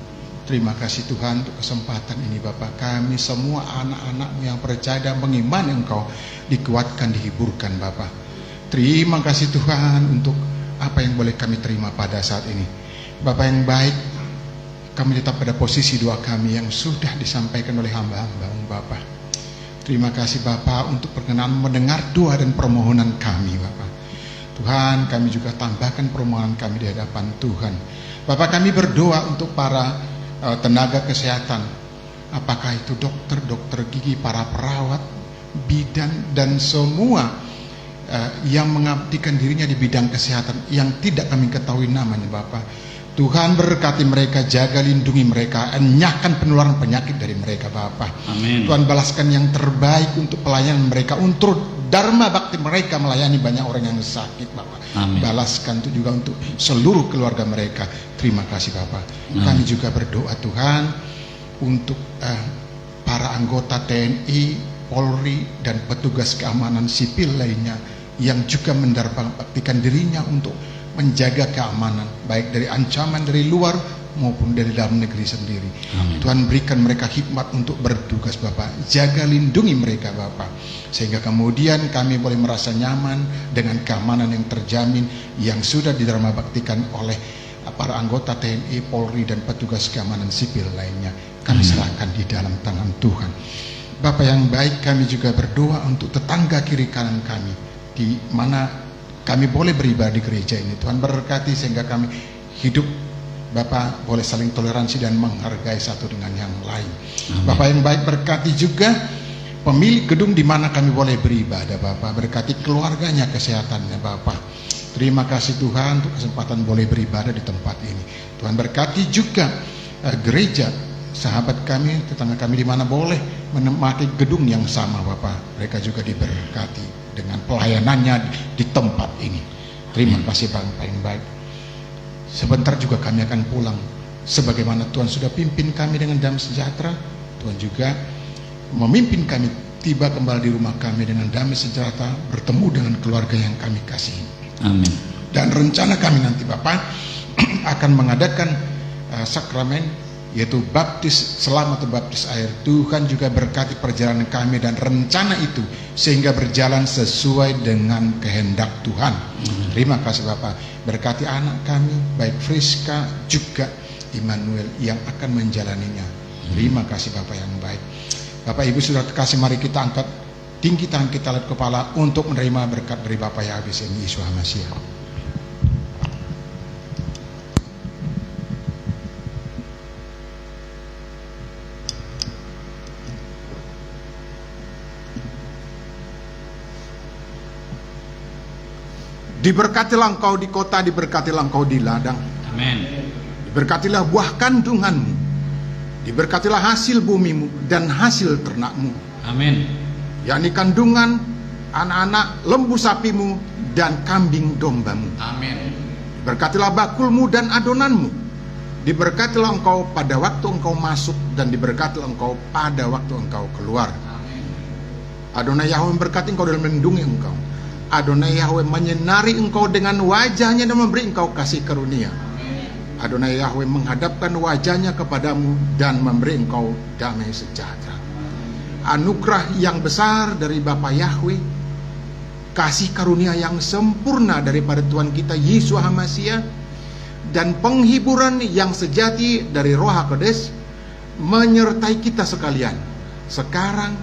Terima kasih Tuhan untuk kesempatan ini Bapak. Kami semua anak-anak-Mu yang percaya dan mengimani Engkau dikuatkan, dihiburkan Bapak. Terima kasih Tuhan untuk apa yang boleh kami terima pada saat ini. Bapak yang baik, kami tetap pada posisi doa kami yang sudah disampaikan oleh hamba-hamba-Mu Bapak. Terima kasih Bapak untuk perkenan mendengar doa dan permohonan kami Bapak. Tuhan, kami juga tambahkan permohonan kami di hadapan Tuhan. Bapak, kami berdoa untuk para tenaga kesehatan, apakah itu dokter gigi, para perawat, bidan, dan semua yang mengabdikan dirinya di bidang kesehatan yang tidak kami ketahui namanya Bapak. Tuhan berkati mereka, jaga lindungi mereka, enyahkan penularan penyakit dari mereka Bapak. Amin. Tuhan balaskan yang terbaik untuk pelayanan mereka, untuk dharma bakti mereka melayani banyak orang yang sakit Bapak. Amin. Balaskan itu juga untuk seluruh keluarga mereka. Terima kasih Bapak. Kami juga berdoa Tuhan untuk para anggota TNI, Polri, dan petugas keamanan sipil lainnya yang juga mendarbaktikan dirinya untuk menjaga keamanan, baik dari ancaman dari luar maupun dari dalam negeri sendiri. Amin. Tuhan berikan mereka hikmat untuk bertugas Bapak. Jaga lindungi mereka Bapak, sehingga kemudian kami boleh merasa nyaman dengan keamanan yang terjamin yang sudah didharma baktikan oleh para anggota TNI, Polri, dan petugas keamanan sipil lainnya. Kami serahkan di dalam tangan Tuhan. Bapak yang baik, kami juga berdoa untuk tetangga kiri kanan kami, di mana kami boleh beribadah di gereja ini. Tuhan berkati sehingga kami hidup Bapak boleh saling toleransi dan menghargai satu dengan yang lain. Amin. Bapak yang baik, berkati juga pemilik gedung di mana kami boleh beribadah Bapak. Berkati keluarganya, kesehatannya Bapak. Terima kasih Tuhan untuk kesempatan boleh beribadah di tempat ini. Tuhan berkati juga gereja sahabat kami, tetangga kami di mana boleh memakai gedung yang sama Bapak. Mereka juga diberkati dengan pelayanannya di tempat ini. Terima kasih Bapak yang baik. Sebentar juga kami akan pulang. Sebagaimana Tuhan sudah pimpin kami dengan damai sejahtera, Tuhan juga memimpin kami tiba kembali di rumah kami dengan damai sejahtera, bertemu dengan keluarga yang kami kasihi. Amin. Dan rencana kami nanti Bapak akan mengadakan sakramen, yaitu baptis selam atau baptis air. Tuhan juga berkati perjalanan kami dan rencana itu sehingga berjalan sesuai dengan kehendak Tuhan. Terima kasih Bapak. Berkati anak kami, baik Friska juga Immanuel yang akan menjalaninya. Terima kasih Bapak yang baik. Bapak Ibu sudah terkasih, mari kita angkat tinggi tangan kita lihat kepala untuk menerima berkat dari Bapak yang habis ini, Yesus Masiah. Diberkatilah engkau di kota, diberkatilah engkau di ladang. Amin. Diberkatilah buah kandunganmu, diberkatilah hasil bumimu dan hasil ternakmu. Amin. Yakni kandungan anak-anak lembu sapimu dan kambing dombamu. Amin. Diberkatilah bakulmu dan adonanmu. Diberkatilah engkau pada waktu engkau masuk dan diberkatilah engkau pada waktu engkau keluar. Amin. Adonai Yahweh memberkati engkau dan melindungi engkau. Adonai Yahweh menyinari engkau dengan wajahnya dan memberi engkau kasih karunia. Adonai Yahweh menghadapkan wajahnya kepadamu dan memberi engkau damai sejahtera. Anugerah yang besar dari Bapa Yahweh, kasih karunia yang sempurna daripada Tuhan kita Yesus Masiah, dan penghiburan yang sejati dari Roh HaKodes menyertai kita sekalian sekarang,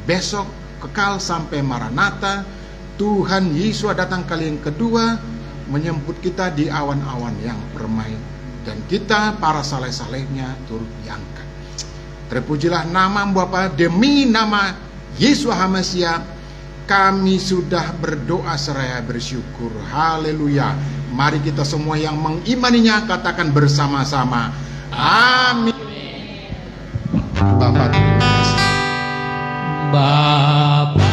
besok, kekal sampai Maranatha. Tuhan Yesus datang kali yang kedua menyambut kita di awan-awan yang permai, dan kita para saleh-salehnya turut diangkat. Terpujilah nama Bapa, demi nama Yesus Masiah kami sudah berdoa seraya bersyukur. Haleluya. Mari kita semua yang mengimaninya katakan bersama-sama, amin. Bapak, terima kasih. Bapa.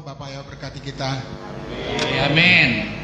Bapak ya berkati kita. Amin.